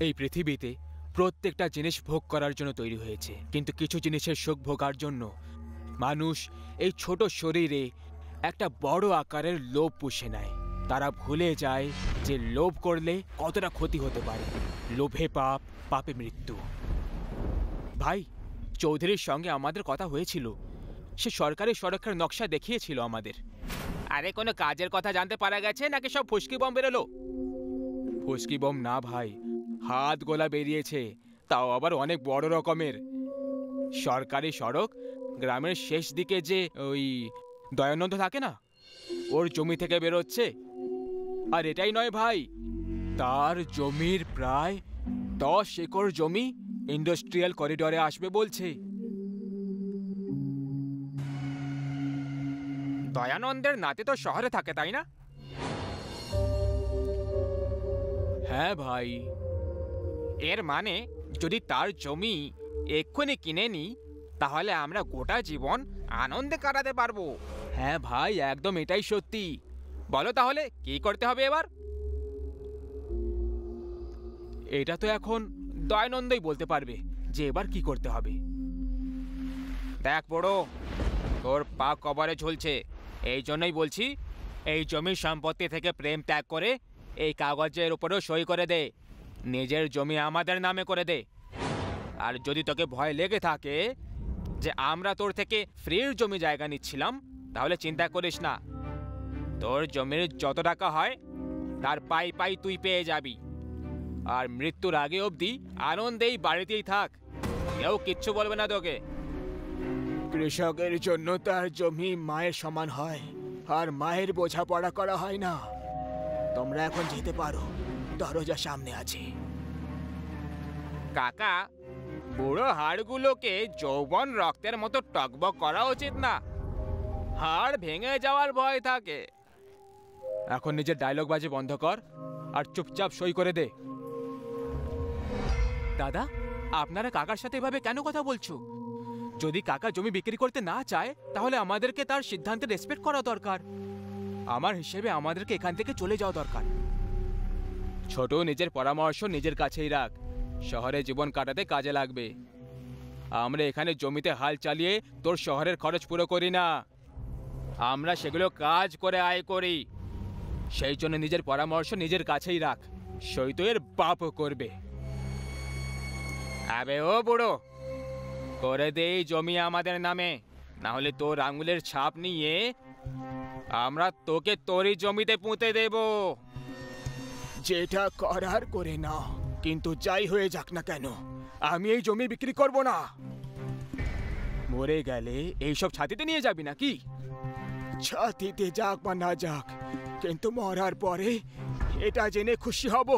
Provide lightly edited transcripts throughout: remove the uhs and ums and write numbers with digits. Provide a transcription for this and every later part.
এই পৃথিবীতে প্রত্যেকটা জিনিস ভোগ করার জন্য তৈরি হয়েছে, কিন্তু কিছু জিনিসের সুখ ভোগার জন্য মানুষ এই ছোট শরীরে একটা বড় আকারের লোভ পুষে নেয়। তারা ভুলে যায় যে লোভ করলে কতটা ক্ষতি হতে পারে। লোভে পাপ, পাপে মৃত্যু। ভাই, চৌধুরীর সঙ্গে আমাদের কথা হয়েছিল। সে সরকারি সড়কের নকশা দেখিয়েছিল আমাদের। আরে কোনো কাজের কথা জানতে পারা গেছে নাকি সব ফুসকি বম বেরোলো? ফুসকি বম না ভাই, হাত গোলা বেরিয়েছে, তাও আবার অনেক বড় রকমের। সরকারি সড়ক, গ্রামের শেষ দিকে যে ওই দয়ানন্দ থাকে না, ওর জমি থেকে বেরোচ্ছে। আর এটাই নয় ভাই, তার জমির প্রায় 10 একর জমি ইন্ডাস্ট্রিয়াল করিডোরে আসবে বলছে। দয়ানন্দের নাতি তো শহরে থাকে, তাই না? হ্যাঁ ভাই। এর মানে যদি তার জমি এক্ষুনি কিনে নিই, তাহলে আমরা গোটা জীবন আনন্দে কাটাতে পারবো। হ্যাঁ ভাই, একদম এটাই সত্যি। বলো তাহলে কি করতে হবে এবার? এটা তো এখন দয়ানন্দই বলতে পারবে যে এবার কি করতে হবে। দেখ বড়, তোর পা কবরে ঝুলছে, এই জন্যই বলছি, এই জমির সম্পত্তি থেকে প্রেম ত্যাগ করে এই কাগজের উপরেও সই করে দে, নিজের জমি আমাদের নামে করে দে। আর যদি তোকে ভয় লেগে থাকে যে আমরা তোর থেকে ফ্রির জমি জায়গা নিচ্ছিলাম, তাহলে চিন্তা করিস না, তোর জমির যত টাকা হয় তার পাই পাই তুই পেয়ে যাবি। আর মৃত্যুর আগে অবধি আনন্দেই বাড়িতেই থাক, কেউ কিচ্ছু বলবে না তোকে। কৃষকের জন্য তার জমি মায়ের সমান হয়, আর মায়ের বোঝাপড়া করা হয় না। তোমরা এখন যেতে পারো, দরজা সামনে আছে। কাকা, বুড়ো হাড়গুলোকে যৌবন রক্তের মতো টকবক করা উচিত না, হাড় ভেঙে যাওয়ার ভয় থাকে। এখন নিজের ডায়লগ বাজি বন্ধ কর আর চুপচাপ সই করে দে। দাদা, আপনারা কাকার সাথে এভাবে কেন কথা বলছো? যদি কাকা জমি বিক্রি করতে না চায়, তাহলে আমাদেরকে তার সিদ্ধান্তে রেসপেক্ট করা দরকার। আমার হিসেবে আমাদেরকে এখান থেকে চলে যাওয়া দরকার। ছোট, নিজের পরামর্শ নিজের কাছেই রাখ, শহরে জীবন কাটাতে কাজে লাগবে। আমরা এখানে জমিতে হাল চালিয়ে তোর শহরের খরচ পুরো করি না, আমরা সেগুলো কাজ করে আয় করি। সেই জন্য নিজের পরামর্শ নিজের কাছেই রাখ, সই তো এর বাপও করবে। আবে ও বুড়ো, করে দে জমি আমাদের নামে, না হলে তোর আঙুলের ছাপ নিয়ে আমরা তোকে তোরই জমিতে পুঁতে দেব। যেটা করার করে না, কিন্তু যাই হয়ে যাক না কেন, আমি এই জমি বিক্রি করব না। মরে গেলে এইসব ছাতিতে নিয়ে যাবি নাকি? ছাতিতে যাক বা না যাক, কিন্তু মরার পরে এটা জেনে খুশি হব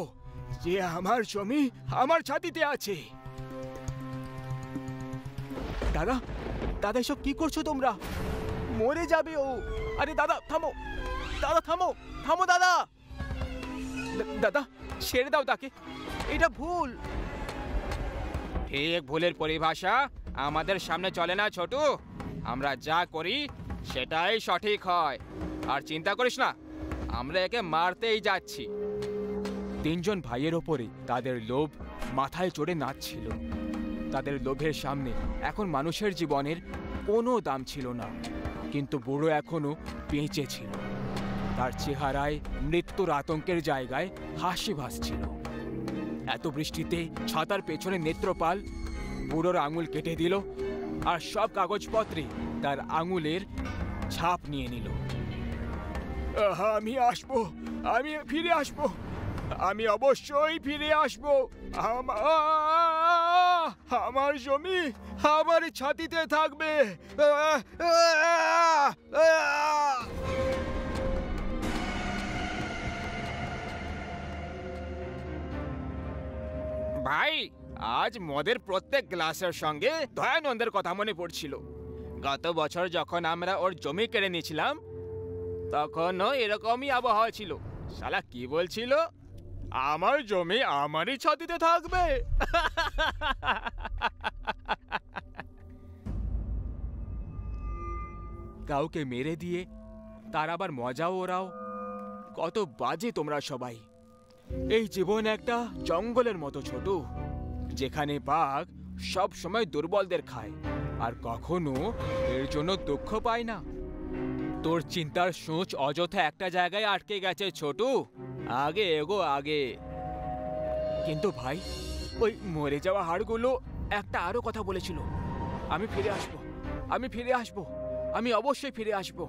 যে আমার জমি আমার ছাতিতে আছে। দাদা, দাদা, এসব কি করছো তোমরা? মরে যাবে ও। আরে দাদা থামো, দাদা থামো, থামো দাদা। দাদা ছেড়ে দাও তাকে, এটা ভুল। ঠিক ভুলের পরিভাষা আমাদের সামনে চলে না ছোটু, আমরা যা করি সেটাই সঠিক হয়। আর চিন্তা করিস না, আমরা একে মারতেই যাচ্ছি। তিনজন ভাইয়ের ওপরে তাদের লোভ মাথায় চড়ে নাচছিল। তাদের লোভের সামনে এখন মানুষের জীবনের কোনো দাম ছিল না, কিন্তু বুড়ো এখনো বেঁচে ছিল। তার চেহারায় মৃত্যুর আতঙ্কের জায়গায় হাসি ভাসছিল। এত বৃষ্টিতে ছাতার পেছনে নেত্রপাল বুড়োর আঙুল কেটে দিল আর সব কাগজপত্রে তার আঙুলের ছাপ নিয়ে নিল। আমি আসবো, আমি ফিরে আসবো, আমি অবশ্যই ফিরে আসবো। আমার জমি আমার ছাতিতে থাকবে। ভাই, আজ মদের প্রত্যেক গ্লাসের সঙ্গে দয়ানন্দের কথা মনে পড়ছিল। গত বছর যখন আমরা ওর জমি কেড়ে নিয়েছিলাম, তখনও এরকমই আবহাওয়া ছিল। শালা কি বলছিল? আমার জমি আমারই ছাতিতে থাকবে। কাউকে মেরে দিয়ে তার আবার মজাও ওরাও। কত বাজে তোমরা সবাই। এই জীবন একটা জঙ্গলের মতো ছোট, যেখানে বাঘ সব সময় দুর্বলদের খায় আর কখনো এর জন্য দুঃখ পায় না। তোর চিন্তার সূচ অযথা একটা জায়গায় আটকে গেছে ছোট, আগে এগো আগে। কিন্তু ভাই, ওই মরে যাওয়া হাড়গুলো একটা আরো কথা বলেছিল, আমি ফিরে আসবো, আমি ফিরে আসবো, আমি অবশ্যই ফিরে আসবো।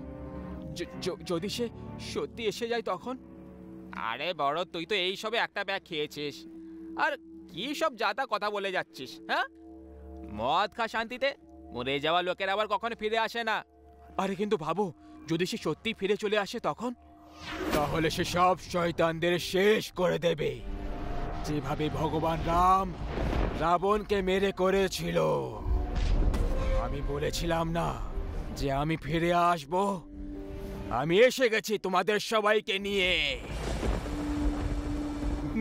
যদি সে সত্যি এসে যায় তখন? আরে বড়, তুই তো এই সবে একটা ব্যাগ খেয়েছিস, আর কি সব জাতা কথা বলে যাচ্ছিস? হ্যাঁ, মদ খা শান্তিতে, মরে যাওয়া লোকের আবার কখনো ফিরে আসে না। আরে কিন্তু ভাবো, যদি সে সত্যি ফিরে চলে আসে তখন? তাহলে সে সব শয়তানদের শেষ করে দেবে, যেভাবে ভগবান রাম রাবণকে মেরে করেছিল। আমি বলেছিলাম না যে আমি ফিরে আসব? আমি এসে গেছি তোমাদের সবাইকে নিয়ে।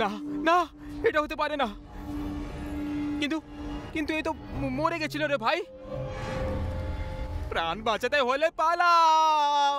না না, এটা হতে পারে না। কিন্তু কিন্তু এ তো মরে গেছিল রে ভাই। প্রাণ বাঁচাতে হলে পালাও।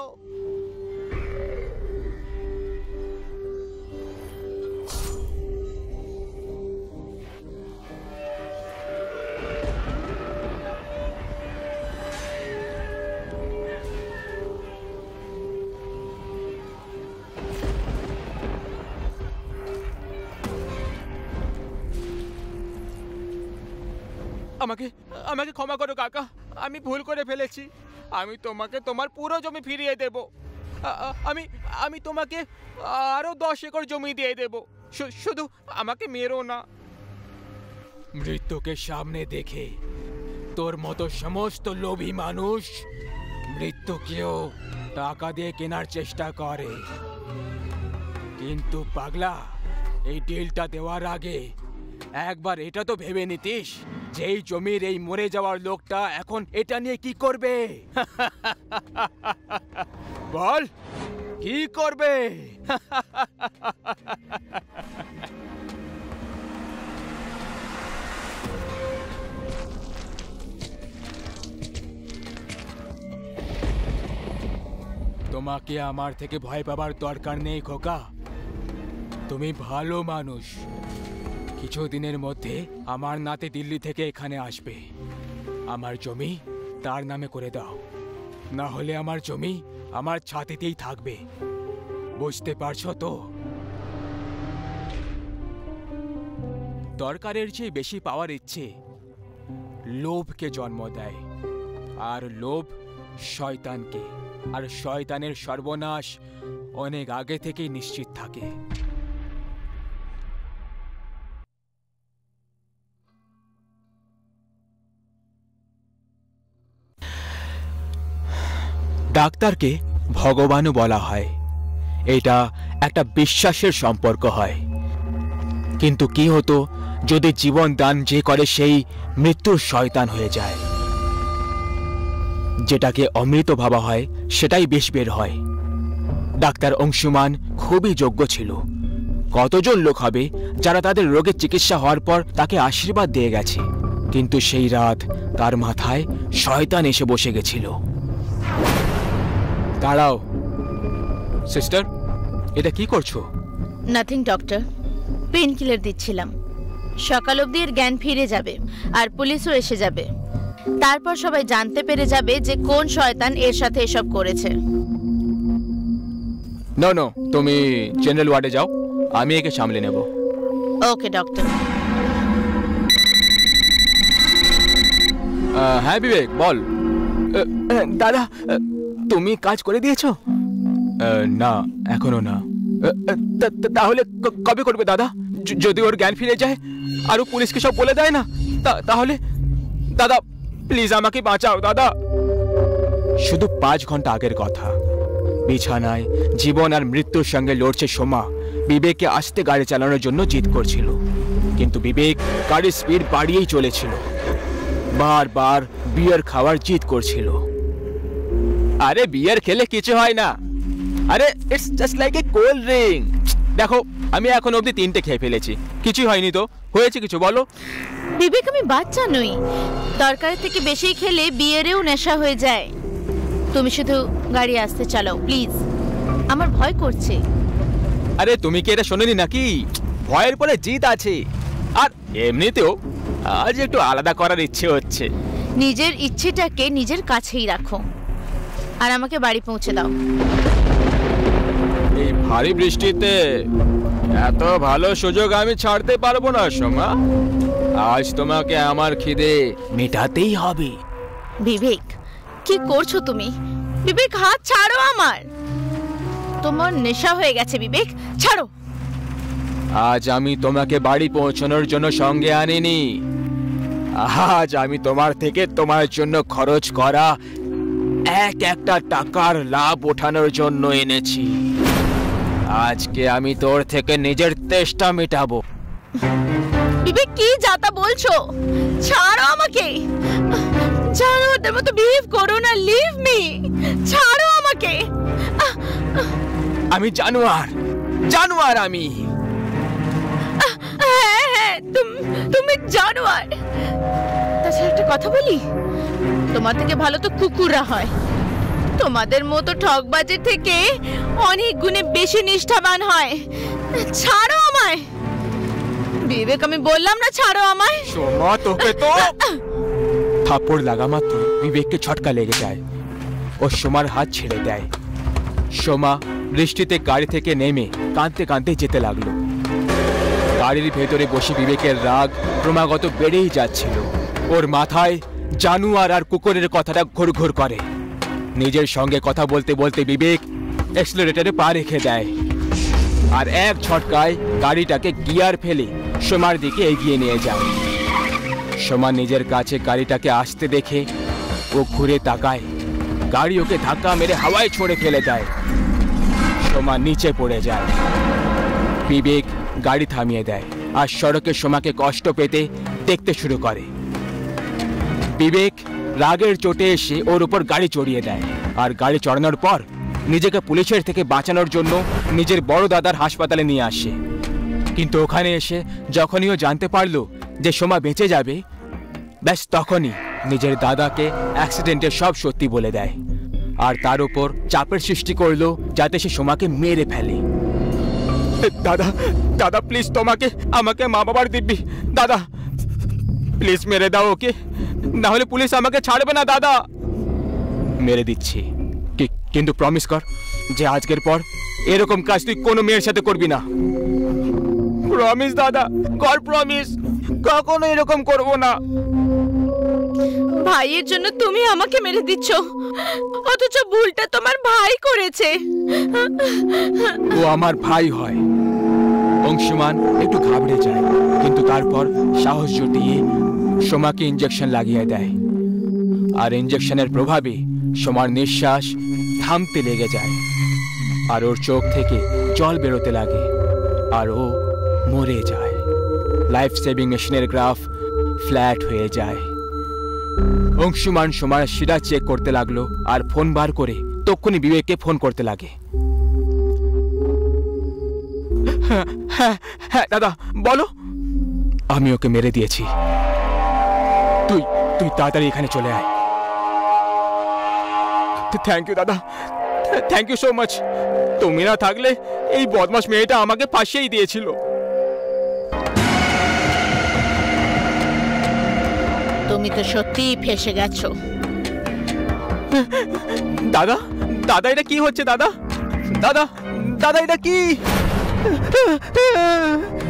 আমাকে আমাকে ক্ষমা করো কাকা, আমি ভুল করে ফেলেছি। আমি তোমাকে তোমার পুরো জমি ফিরিয়ে দেব। আমি আমি তোমাকে আরো 10 একর জমি দিয়ে দেব, শুধু আমাকে মেরো না। মৃত্যুকে সামনে দেখে তোর মতো সমস্ত লোভী মানুষ মৃত্যুকেও টাকা দিয়ে কেনার চেষ্টা করে, কিন্তু পাগলা, এই ডিলটা দেওয়ার আগে একবার এটা তো ভেবে নিতিস যে এই জমির এই মরে যাওয়ার লোকটা এখন এটা নিয়ে কি করবে। বল, কি করবে? তোমাকে আমার থেকে ভয় পাবার দরকার নেই খোকা, তুমি ভালো মানুষ। কিছুদিনের মধ্যে আমার নাতি দিল্লি থেকে এখানে আসবে। আমার জমি তার নামে করে দাও, না হলে আমার জমি আমার ছাতিতেই থাকবে। বুঝতে পারছো তো? দরকারের চেয়ে বেশি পাওয়ার ইচ্ছে লোভকে জন্ম দেয়, আর লোভ শয়তানকে, আর শয়তানের সর্বনাশ অনেক আগে থেকেই নিশ্চিত থাকে। ডাক্তারকে ভগবানও বলা হয়, এটা একটা বিশ্বাসের সম্পর্ক হয়। কিন্তু কি হতো যদি জীবন দান যে করে সেই মৃত্যুর শয়তান হয়ে যায়? যেটাকে অমৃত ভাবা হয় সেটাই বিষ বের হয়। ডাক্তার অংশুমান খুবই যোগ্য ছিল। কতজন লোক হবে যারা তাদের রোগের চিকিৎসা হওয়ার পর তাকে আশীর্বাদ দিয়ে গেছে, কিন্তু সেই রাত তার মাথায় শয়তান এসে বসে গেছিল। দাঁড়াও সিস্টার, এটা কি করছো? নাথিং ডক্টর, পেন কিলার দিচ্ছিলাম। সকাল অবধি এর জ্ঞান ফিরে যাবে আর পুলিশও এসে যাবে। তারপর সবাই জানতে পেরে যাবে যে কোন শয়তান এর সাথে এসব করেছে। নো নো, তুমি জেনারেল ওয়ার্ডে যাও, আমি একে সামলে নেব। ওকে ডক্টর। হ্যাঁ বিবেক, বল। দাদা, তুমি কাজ করে দিয়েছো? না, এখনো না। তাহলে কবে করবে দাদা? যদি ওর জ্ঞান ফিরে যায় আর পুলিশকে সব বলে দেয় না, তাহলে দাদা প্লিজ আমাকে বাঁচাও দাদা। শুধু 5 ঘন্টা আগের কথা। বিছানায় জীবন আর মৃত্যুর সঙ্গে লড়ছে সোমা বিবেককে আস্তে গাড়ি চালানোর জন্য জিদ করছিল, কিন্তু বিবেক গাড়ির স্পিড বাড়িয়েই চলেছিল। বারবার বিয়ার খাওয়ার জিদ করছিল। আরে বিয়ার খেলে কিছু হয় না, আরে it's just like a cold drink. দেখো, আমি এখন অবধি 3টে খেয়ে ফেলেছি, কিছুই হয়নি তো। হয়েছে কিছু বলো? বিবেক, আমি বাচ্চা নই। দরকারের থেকে বেশি খেলে বিয়ারেও নেশা হয়ে যায়। তুমি শুধু গাড়ি আস্তে চালাও প্লিজ, আমার ভয় করছে। আরে তুমি কি এটা শোনোনি নাকি? ভয়ের পরে জিত আছে। আর এমনিতেও আজ একটু আলাদা করার ইচ্ছে হচ্ছে। নিজের ইচ্ছেটাকে নিজের কাছেই রাখো আর আমাকে বাড়ি পৌঁছে দাও। এই ভারী বৃষ্টিতে এত ভালো সুযোগ আমি ছাড়তে পারবো না সোমা। আজ তোমাকে আমার খিদে মেটাতেই হবে। বিবেক, কি করছো তুমি? বিবেক, হাত ছাড়ো আমার। তোমার নেশা হয়ে গেছে বিবেক, ছাড়ো। আজ আমি তোমাকে বাড়ি পৌঁছানোর জন্য সঙ্গে আনিনি। আজ আমি তোমার থেকে তোমার জন্য খরচ করা একটা টাকার লাভ ওঠানোর জন্য এনেছি। আজকে আমি তোর থেকে নিজের তেষ্টা মেটাবো। বিবেক, কি যাতা বলছো? ছাড়ো আমাকে। জানোয়ারদের মতো বিহেভ করো না, লিভ মি। ছাড়ো আমাকে। আমি জানোয়ার, জানোয়ার আমি। হ্যাঁ, তুমি জানোয়ার। তাছাড়া একটা কথা বলি, তোমার থেকে ভালো তো কুকুররা হয়। তোমাদের মতো ঠকবাজের থেকে অনেক গুণে বেশি নিষ্ঠাবান হয়। ছাড়ো আমায় বিবেক, আমি বললাম না ছাড়ো আমায়। সোমা, তোকে তো থাপ্পড় লাগা মাত্র বিবেককে ছটকা লেগে যায়। ও সোমার হাত ছেড়ে দেয়। সোমা বৃষ্টিতে গাড়ি থেকে নেমে কাঁদতে কাঁদতে যেতে লাগলো। গাড়ির ভেতরে বসে বিবেকের রাগ ক্রমাগত বেড়েই যাচ্ছিল। ওর মাথায় জানোয়ার আর কুকুরের কথাটা ঘুরঘুর করে। নিজের সঙ্গে কথা বলতে বলতে বিবেক অ্যাক্সিলারেটরে পা রেখে দেয় আর এক ঝটকায় গাড়িটাকে গিয়ার ফেলে সোমার দিকে এগিয়ে নিয়ে যায়। সোমা নিজের কাছে গাড়িটাকে আসতে দেখে ও ঘুরে তাকায়। গাড়ি ওকে ধাক্কা মেরে হাওয়ায় ছড়ে ফেলে দেয়। সোমা নিচে পড়ে যায়। বিবেক গাড়ি থামিয়ে দেয় আর সড়কে সোমাকে কষ্ট পেতে দেখতে শুরু করে। বিবেক রাগের চোটে এসে ওর উপর গাড়ি চড়িয়ে দেয় আর গাড়ি চড়ানোর পর নিজেকে পুলিশের থেকে বাঁচানোর জন্য নিজের বড় দাদার হাসপাতালে নিয়ে আসে। কিন্তু ওখানে এসে যখনই ও জানতে পারলো যে সোমা বেঁচে যাবে, ব্যাস তখনই নিজের দাদাকে অ্যাক্সিডেন্টের সব সত্যি বলে দেয় আর তার উপর চাপের সৃষ্টি করলো যাতে সে সোমাকে মেরে ফেলে। দাদা, দাদা প্লিজ, আমাকে মা বাবার দিব্যি। দাদা প্লিজ মেরে দাও ওকে, না হলে পুলিশ আমাকে ছাড়বে না। দাদা, মেরে দিচ্ছি, কিন্তু প্রমিস কর যে আজকের পর এরকম কাজ তুই কোনো মেয়ের সাথে করবি না। প্রমিস দাদা, কর প্রমিস, কখনো এরকম করব না। ভাইয়ের জন্য তুমি আমাকে মেরে দিচ্ছ, অথচ ভুলটা তোমার ভাই করেছে। ও আমার ভাই হয়। অংশুমান একটু ঘাবড়ে যায়, কিন্তু তারপর সাহস জুটিয়ে সোমাকে ইঞ্জেকশন লাগিয়ে দেয় আর ইঞ্জেকশনের প্রভাবে সোমার নিঃশ্বাস থামতে লেগে যায় আর ওর চোখ থেকে জল বেরোতে লাগে আর ও মরে যায়। লাইফ সেভিং মেশিনের গ্রাফ ফ্ল্যাট হয়ে যায়। অংশুমান সোমার শিরা চেক করতে লাগলো আর ফোন বার করে তক্ষুনি বিবেককে ফোন করতে লাগে। হ্যাঁ দাদা বলো। আমি ওকে মেরে দিয়েছি, তুই তাড়াতাড়ি এখানে চলে আয়। থ্যাংক ইউ দাদা, থ্যাংক ইউ সো মাচ। তুমি না থাকলে এই বদমাশ মেয়েটা আমাকে ফাঁসিয়েই দিয়েছিল। তুমি তো সত্যিই ফেঁসে গেছো। দাদা, দাদা এটা কি হচ্ছে? দাদা, দাদা, দাদা এটা কি?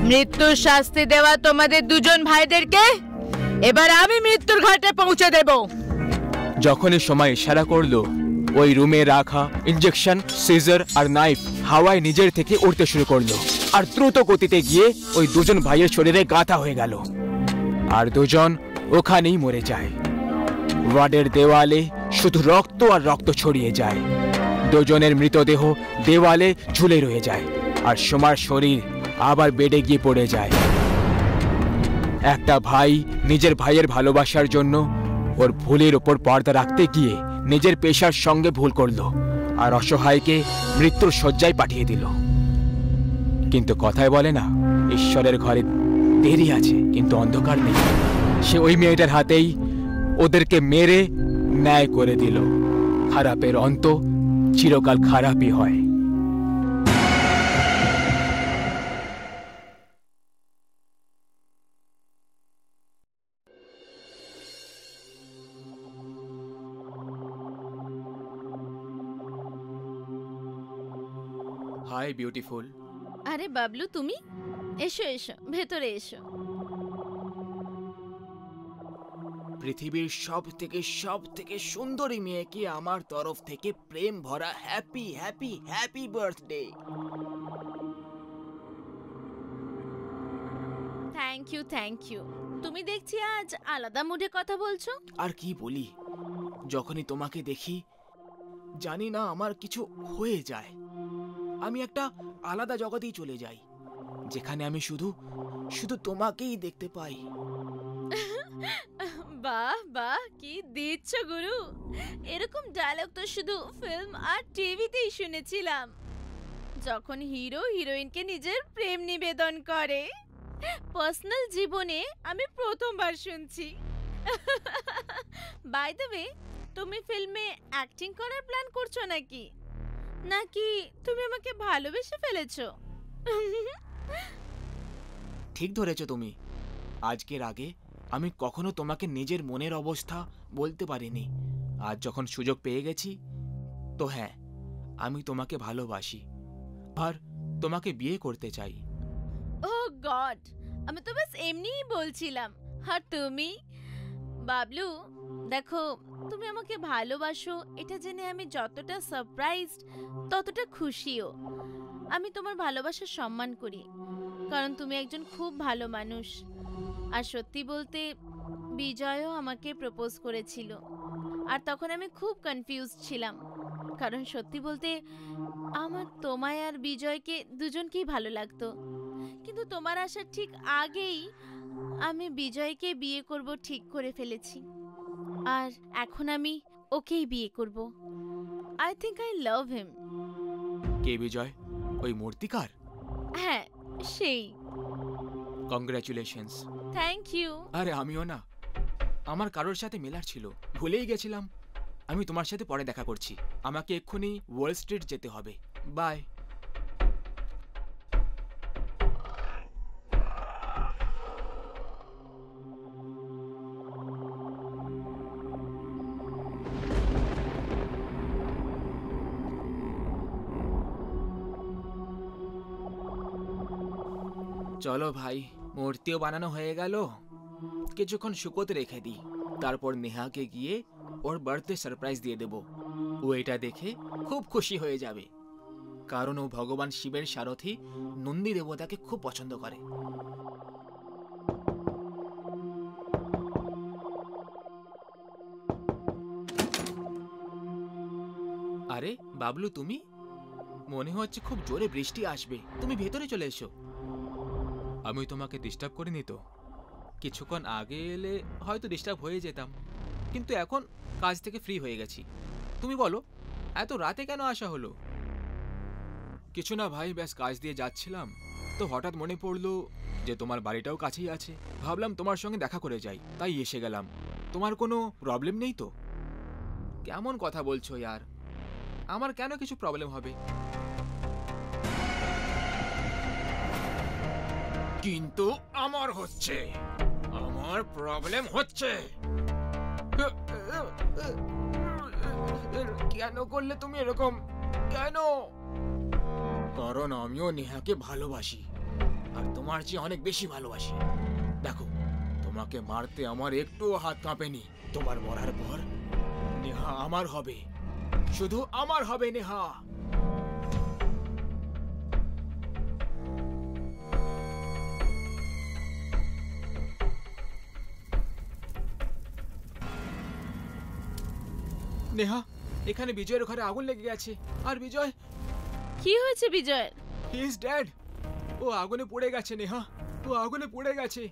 মৃত্যুর শাস্তি দেওয়া তোমাদের দুজন ভাইদেরকে এবার আমি মৃত্যুর ঘাটে পৌঁছে দেব। যখনই সময় ইশারা করলো, ওই রুমে রাখা ইনজেকশন, সিজার আর নাইফ হাওয়ায় নিজের থেকে উড়তে শুরু করলো আর দ্রুত গতিতে গিয়ে ওই দুজন ভাইয়ের শরীরে গাঁথা হয়ে গেল আর দুজন ওখানেই মরে যায়। ওয়ার্ডের দেওয়ালে শুধু রক্ত আর রক্ত ছড়িয়ে যায়। দুজনের মৃতদেহ দেওয়ালে ঝুলে রয়ে যায় আর সোমার শরীর আবার বেডে গিয়ে পড়ে যায়। একটা ভাই নিজের ভাইয়ের ভালোবাসার জন্য ওর ভুলের ওপর পর্দা রাখতে গিয়ে নিজের পেশার সঙ্গে ভুল করলো আর অসহায়কে মৃত্যুর শয্যায় পাঠিয়ে দিল। কিন্তু কথায় বলে না, ঈশ্বরের ঘরে দেরি আছে কিন্তু অন্ধকার নেই। সে ওই মেয়েটার হাতেই ওদেরকে মেরে ন্যায় করে দিল। খারাপের অন্ত চিরকাল খারাপই হয়। Hi beautiful. আরে বাবলু, তুমি এসো এসো, ভেতরে এসো। পৃথিবীর সব থেকে সুন্দরী মেয়েকে আমার তরফ থেকে প্রেম ভরা happy happy happy birthday. Thank you. তুমি দেখছি আজ আলাদা মুডে কথা বলছো। আর কি বলি, যখনই তোমাকে দেখি জানি না আমার কিছু হয়ে যায়। আমি একটা আলাদা জগতেই চলে যাই, যেখানে আমি শুধু শুধু তোমাকেই দেখতে পাই। বাহ বাহ, কি দিচ্ছ গুরু! এরকম ডায়লগ তো শুধু ফিল্ম আর টিভিতেই শুনেছিলাম, যখন হিরো হিরোইনকে নিজের প্রেম নিবেদন করে। পার্সোনাল জীবনে আমি প্রথমবার শুনছি। বাই দ্য ওয়ে, তুমি ফিল্মে অ্যাক্টিং করার প্ল্যান করছো নাকি, নাকি তুমি আমাকে ভালোবেসে ফেলেছো? ঠিক ধরেছো তুমি। আজকের আগে আমি কখনো তোমাকে নিজের মনের অবস্থা বলতে পারিনি। আজ যখন সুযোগ পেয়ে গেছি, তো হ্যাঁ, আমি তোমাকে ভালোবাসি আর তোমাকে বিয়ে করতে চাই। ও গড, আমি তো বাস এমনিই বলছিলাম। আর তুমি? বাবলু দেখো, তুমি আমাকে ভালোবাসো এটা জেনে আমি যতটা সারপ্রাইজড ততটা খুশিও। আমি তোমার ভালোবাসার সম্মান করি, কারণ তুমি একজন খুব ভালো মানুষ। আর সত্যি বলতে, বিজয়ও আমাকে প্রপোজ করেছিল, আর তখন আমি খুব কনফিউজড ছিলাম, কারণ সত্যি বলতে আমার তোমায় আর বিজয়কে দুজনকেই ভালো লাগতো। কিন্তু তোমার আসার ঠিক আগেই আমি বিজয়কে বিয়ে করব ঠিক করে ফেলেছি, আর এখন আমি ওকেই বিয়ে করব। I think I love him. কে বিজয়? ওই মূর্তিকার? হ্যাঁ, সেই। কংগ্রাচুলেশনস। Thank you. আরে আমিও না, আমার কারোর সাথে মেলার ছিল, ভুলেই গেছিলাম। আমি তোমার সাথে পরে দেখা করছি। আমাকে এক্ষুনি ওয়াল স্ট্রিট যেতে হবে। বাই। চলো ভাই, মূর্তিও বানানো হয়ে গেল, কিছুক্ষণ শুকোতে রেখে দিই, তারপর নেহাকে গিয়ে ওর বার্থডে সারপ্রাইজ দিয়ে দেব। ও এটা দেখে খুব খুশি হয়ে যাবে, কারণ ও ভগবান শিবের সারথি নন্দী দেবতাকে খুব পছন্দ করে। আরে বাবলু, তুমি? মনে হচ্ছে খুব জোরে বৃষ্টি আসবে, তুমি ভেতরে চলে এসো। আমি তোমাকে ডিস্টার্ব করিনি তো? কিছুক্ষণ আগে এলে হয়তো ডিস্টার্ব হয়ে যেতাম, কিন্তু এখন কাজ থেকে ফ্রি হয়ে গেছি। তুমি বলো, এত রাতে কেন আসা হলো? কিছু না ভাই, ব্যাস কাজ দিয়ে যাচ্ছিলাম, তো হঠাৎ মনে পড়লো যে তোমার বাড়িটাও কাছেই আছে। ভাবলাম তোমার সঙ্গে দেখা করে যাই, তাই এসে গেলাম। তোমার কোনো প্রবলেম নেই তো? কেমন কথা বলছো ইয়ার, আমার কেন কিছু প্রবলেম হবে? কিন্তু আমার হচ্ছে, আমার প্রবলেম হচ্ছে। কেন করলে তুমি এরকম? কেন? কারণ আমিও নেহাকে ভালোবাসি, আর তোমার চেয়ে অনেক বেশি ভালোবাসি। দেখো, তোমাকে মারতে আমার একটুও হাত কাঁপেনি। তোমার মরার পর নেহা আমার হবে, শুধু আমার হবে নেহা। নেহা, এখানে বিজয়ের ঘরে আগুন লেগে গেছে। আর বিজয়? কি হয়েছে বিজয়ের? He is dead. ও আগুনে পড়ে গেছে নেহা, ও আগুনে পড়ে গেছে।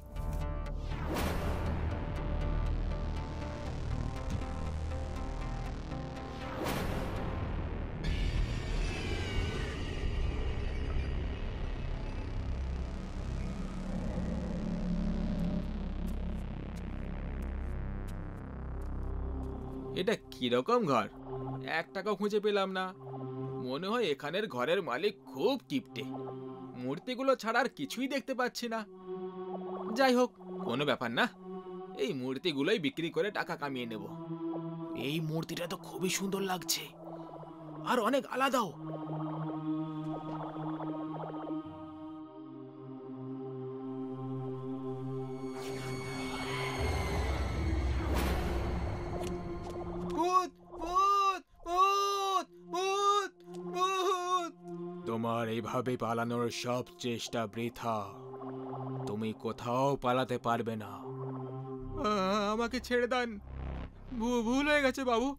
এটা কিরকম ঘর? এক টাকাও খুঁজে পেলাম না। মনে হয় এখানের ঘরের মালিক খুব কিপটে। মূর্তিগুলো ছাড়া আর কিছুই দেখতে পাচ্ছি না। যাই হোক, কোনো ব্যাপার না, এই মূর্তিগুলোই বিক্রি করে টাকা কামিয়ে নেব। এই মূর্তিটা তো খুবই সুন্দর লাগছে, আর অনেক আলাদাও। এইভাবে পালানোর সব চেষ্টা বৃথা। তুমি কোথাও পালাতে পারবে না। আমাকে ছেড়ে দেন, ভুল হয়ে গেছে বাবু।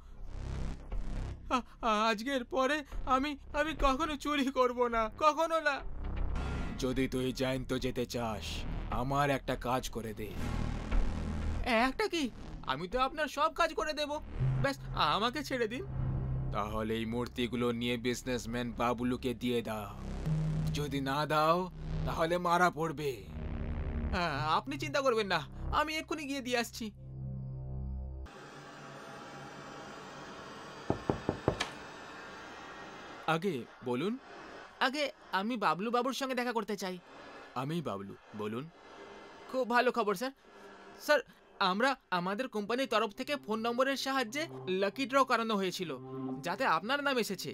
আজকের পরে আমি কখনো চুরি করব না, কখনো না। যদি তুই জ্যান্ত যেতে চাস, আমার একটা কাজ করে দে। একটা কি? আমি তো আপনার সব কাজ করে দেব, ব্যাস আমাকে ছেড়ে দিন। তাহলে এই মূর্তিগুলো নিয়ে বিজনেসম্যান বাবলুকে দিয়ে দাও। যদি না দাও তাহলে মারা পড়বে। আপনি চিন্তা করবেন না, আমি এক্ষুনি গিয়ে দিয়ে আসছি। আগে বলুন। আগে আমি বাবলু বাবুর সঙ্গে দেখা করতে চাই। আমি বাবলু, বলুন। খুব ভালো খবর স্যার। স্যার, আমরা আমাদের কোম্পানির তরফ থেকে ফোন নম্বরের সাহায্যে লাকি ড্র করানো হয়েছিল, যাতে আপনার নাম এসেছে।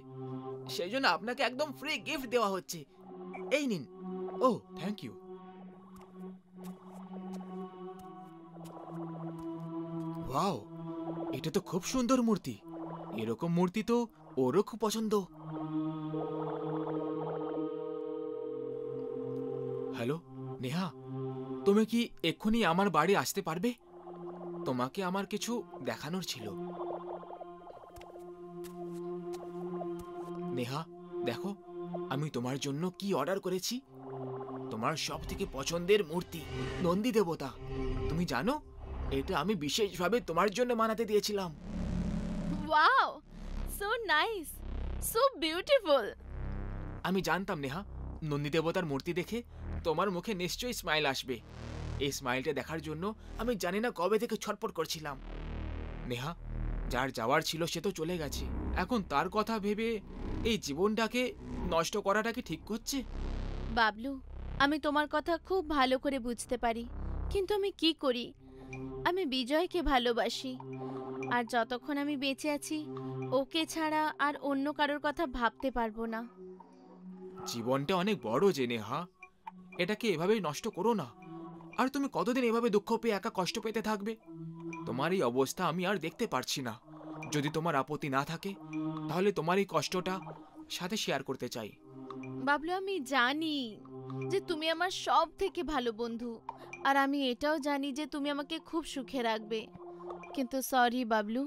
সেই জন্য আপনাকে একদম ফ্রি গিফট দেওয়া হচ্ছে। এই নিন। ও থ্যাংক ইউ। ওয়াও, এটা তো খুব সুন্দর মূর্তি। এরকম মূর্তি তো ওরও খুব পছন্দ। হ্যালো নেহা, তুমি কি এক্ষুনি আমার বাড়ি আসতে পারবে? তোমাকে আমার কিছু দেখানোর ছিল। নেহা দেখো, আমি তোমার জন্য কি অর্ডার করেছি। তোমার সব থেকে পছন্দের মূর্তি, নন্দী দেবতা। তুমি জানো, এটা আমি বিশেষভাবে তোমার জন্য বানাতে দিয়েছিলাম। Wow, so nice, so beautiful. আমি জানতাম নেহা, নন্দী দেবতার মূর্তি দেখে তোমার মুখে নিশ্চয়ই স্মাইল আসবে। এই স্মাইলটা দেখার জন্য আমি জানি না কবে থেকে ছটফট করছিলাম। নেহা, যার যাওয়ার ছিল সে তো চলে গেছে। এখন তার কথা ভেবে এই জীবনটাকে নষ্ট করাটা কি ঠিক করছে? বাবলু, আমি তোমার কথা খুব ভালো করে বুঝতে পারি, কিন্তু আমি কি করি? আমি বিজয়কে ভালোবাসি, আর যতক্ষণ আমি বেঁচে আছি ওকে ছাড়া আর অন্য কারোর কথা ভাবতে পারবো না। জীবনটা অনেক বড় যে নেহা, এটাকে এভাবেই নষ্ট করো না। আর তুমি কতদিন এভাবে দুঃখ পেয়ে একা কষ্ট পেতে থাকবে? তোমার এই অবস্থা আমি আর দেখতে পারছি না। যদি তোমার আপত্তি না থাকে তাহলে তোমার এই কষ্টটা সাথে শেয়ার করতে চাই। বাবলু, আমি জানি যে তুমি আমার সব থেকে ভালো বন্ধু, আর আমি এটাও জানি যে তুমি আমাকে খুব সুখে রাখবে। কিন্তু সরি বাবলু,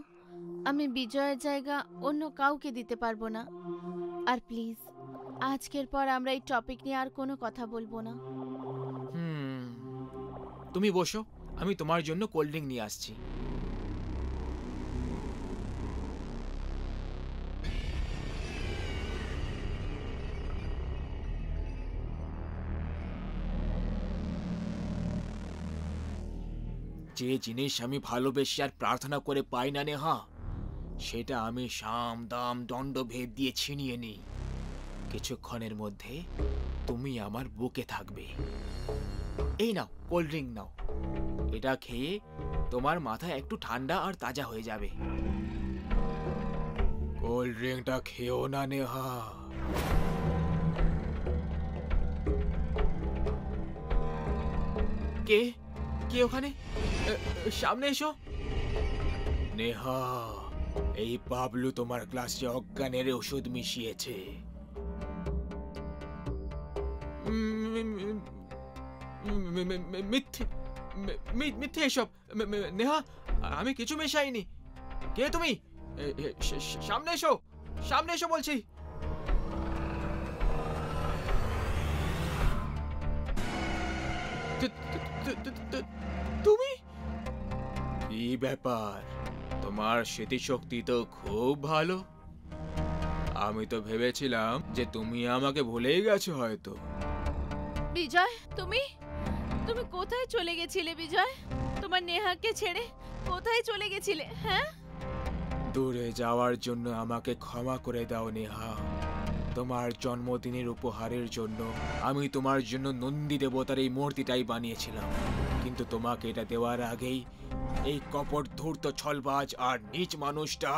আমি বিজয়ের জায়গা অন্য কাউকে দিতে পারবো না। আর প্লিজ, আজকের পর আমরা এই টপিক নিয়ে আর কোনো কথা বলবো না। তুমি বসো, আমি তোমার জন্য কোল্ড ড্রিঙ্ক নিয়ে আসছি। যে জিনিস আমি ভালোবেসে আর প্রার্থনা করে পাই না নেহা, সেটা আমি সাম দাম দণ্ডভেদ দিয়ে ছিনিয়ে নিই। কিছুক্ষণের মধ্যে তুমি আমার বুকে থাকবে। এই নাও কোল্ড ড্রিঙ্ক নাও, এটা খেয়ে তোমার মাথা একটু ঠান্ডা আর তাজা হয়ে যাবে। কোল্ড ড্রিঙ্কটা খেও না নেহা। কে কে ওখানে? সামনে এসো। নেহা, এই বাবলু তোমার গ্লাসে অজ্ঞানের ওষুধ মিশিয়েছে। মিথ্যে এসব। নেহা, আমি কিছু মেশাইনি। কে তুমি? সামনে এসো, সামনে এসো বলছি। তুমি? কি ব্যাপার, তোমার স্মৃতিশক্তি তো খুব ভালো। আমি তো ভেবেছিলাম যে তুমি আমাকে ভুলেই গেছো হয়তো। বিজয়, তুমি তুমি কোথায় চলে গেছিলে বিজয়? তোমার নেহাকে ছেড়ে কোথায় চলে গেছিলে? হ্যাঁ, দূরে যাওয়ার জন্য আমাকে ক্ষমা করে দাও নেহা। তোমার জন্মদিনের উপহারের জন্য আমি তোমার জন্য নন্দী দেবতার এই মূর্তিটাই বানিয়েছিলাম, কিন্তু তোমাকে এটা দেওয়ার আগেই এই কপট ধূর্ত ছলবাজ আর নীচ মানুষটা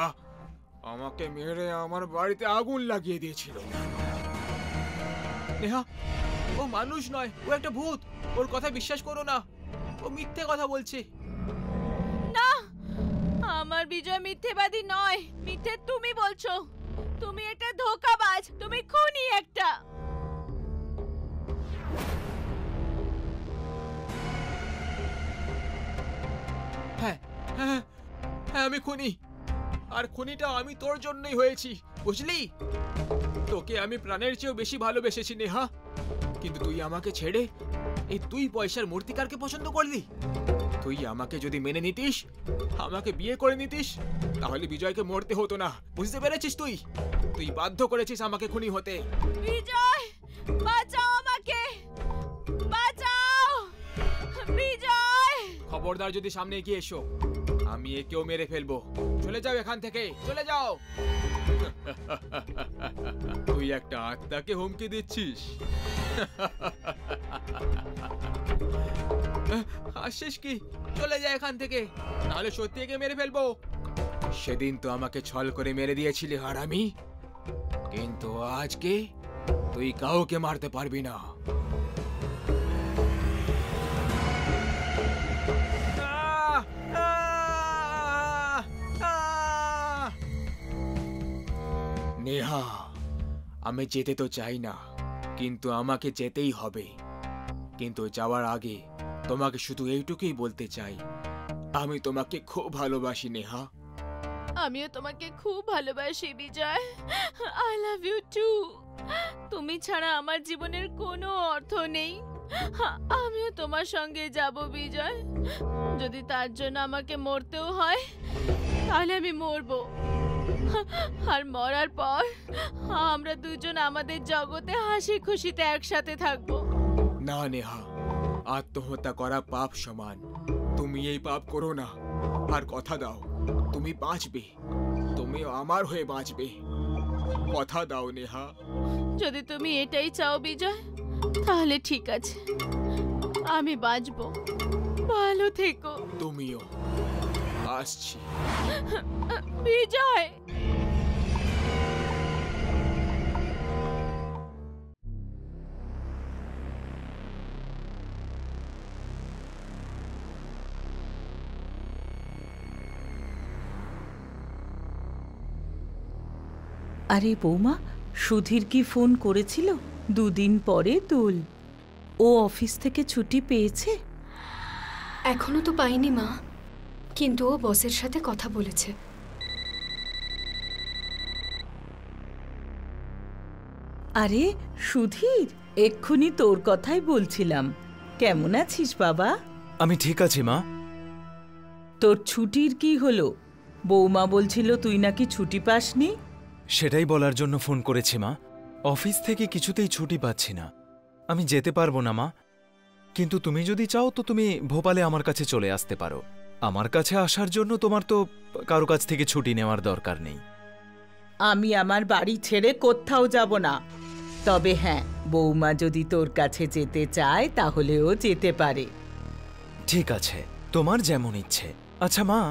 আমাকে মেরে আমার বাড়িতে আগুন লাগিয়ে দিয়েছিল। নেহা, ও মানুষ নয়, ও একটা ভূত। ওর কথা বিশ্বাস করো না, ও মিথ্যে কথা বলছে। না, আমার বিজয় মিথ্যেবাদী নয়, মিথ্যে তুমি বলছো। তুমি একটা ধোঁকাবাজ, তুমি খুনি একটা। হ্যাঁ হ্যাঁ হ্যাঁ, আমি খুনি। আর খুনিটা আমি তোর জন্যই হয়েছি, বুঝলি? তোকে আমি প্রাণের চেয়েও বেশি ভালোবেসেছি নেহা, কিন্তু তুই আমাকে ছেড়ে এই তুই পয়সার মূর্তিকারকে পছন্দ করলি। তুই আমাকে যদি মেনে নিতিস, আমাকে বিয়ে করে নিতিস, তাহলে বিজয়কে মরতে হতো না। বুঝতে পেরেছিস? তুই তুই বাধ্য করেছিস আমাকে খুনি হতে। বিজয়, বাঁচাও আমাকে, বাঁচাও বিজয়। খবরদার যদি সামনে এগিয়ে এসো, আমি একেও মেরে ফেলবো। চলে যাও এখান থেকে, চলে যাও। তুই একটা আত্মাকে হুমকি দিচ্ছিস। হাসিস কি? চলে যা এখান থেকে, নাহলে সত্যি একে মেরে ফেলবো। সেদিন তো আমাকে ছল করে মেরে দিয়েছিলি হারামি, কিন্তু আজকে তুই কাউকে মারতে পারবি না। নেহা, আমি যেতে তো চাই না, কিন্তু আমাকে যেতেই হবে। কিন্তু যাওয়ার আগে তোমাকে শুধু এইটুকুই বলতে চাই, আমি তোমাকে খুব ভালোবাসি নেহা। আমিও তোমাকে খুব ভালোবাসি Bijoy. I love you too. তুমি ছাড়া আমার জীবনের কোনো অর্থ নেই। আমিও তোমার সঙ্গে যাব বিজয়। যদি তার জন্য আমাকে মরতেও হয়, তাহলে আমি মরবো। আর মরার পর আমরা দুজন আমাদের জগতে হাসি খুশিতে একসাথে থাকবো। না নেহা, আত্মহত্যা করা পাপ সমান। তুমি এই পাপ করো না। আর কথা দাও, তুমি বাঁচবে, তুমি আমার হয়ে বাঁচবে। কথা দাও নেহা। যদি তুমি এটাই চাও বিজয়, তাহলে ঠিক আছে, আমি বাঁচবো। ভালো থেকো। তুমিও। আসছি। বিজয়। আরে বৌমা, সুধীর কি ফোন করেছিল? দুদিন পরে দোল। ও অফিস থেকে ছুটি পেয়েছে? এখনো তো পাইনি মা, কিন্তু ও বসের সাথে কথা বলেছে। আরে সুধীর, এক্ষুনি তোর কথাই বলছিলাম। কেমন আছিস বাবা? আমি ঠিক আছি মা। তোর ছুটির কি হলো? বৌমা বলছিল তুই নাকি ছুটি পাসনি। সেটাই বলার জন্য ফোন করেছি মা। অফিস থেকে কিছুতেই ছুটি পাচ্ছি না। আমি যেতে পারবো না মা, কিন্তু তুমি যদি চাও তো তুমি ভোপালে আমার কাছে চলে আসতে পারো। আমার কাছে আসার জন্য তোমার তো কারো কাছ থেকে ছুটি নেওয়ার দরকার নেই। আমি আমার বাড়ি ছেড়ে কোথাও যাব না। তবে হ্যাঁ, বৌমা যদি তোর কাছে যেতে চায় তাহলে ও যেতে পারে। ঠিক আছে, তোমার যেমন ইচ্ছে। আচ্ছা মা,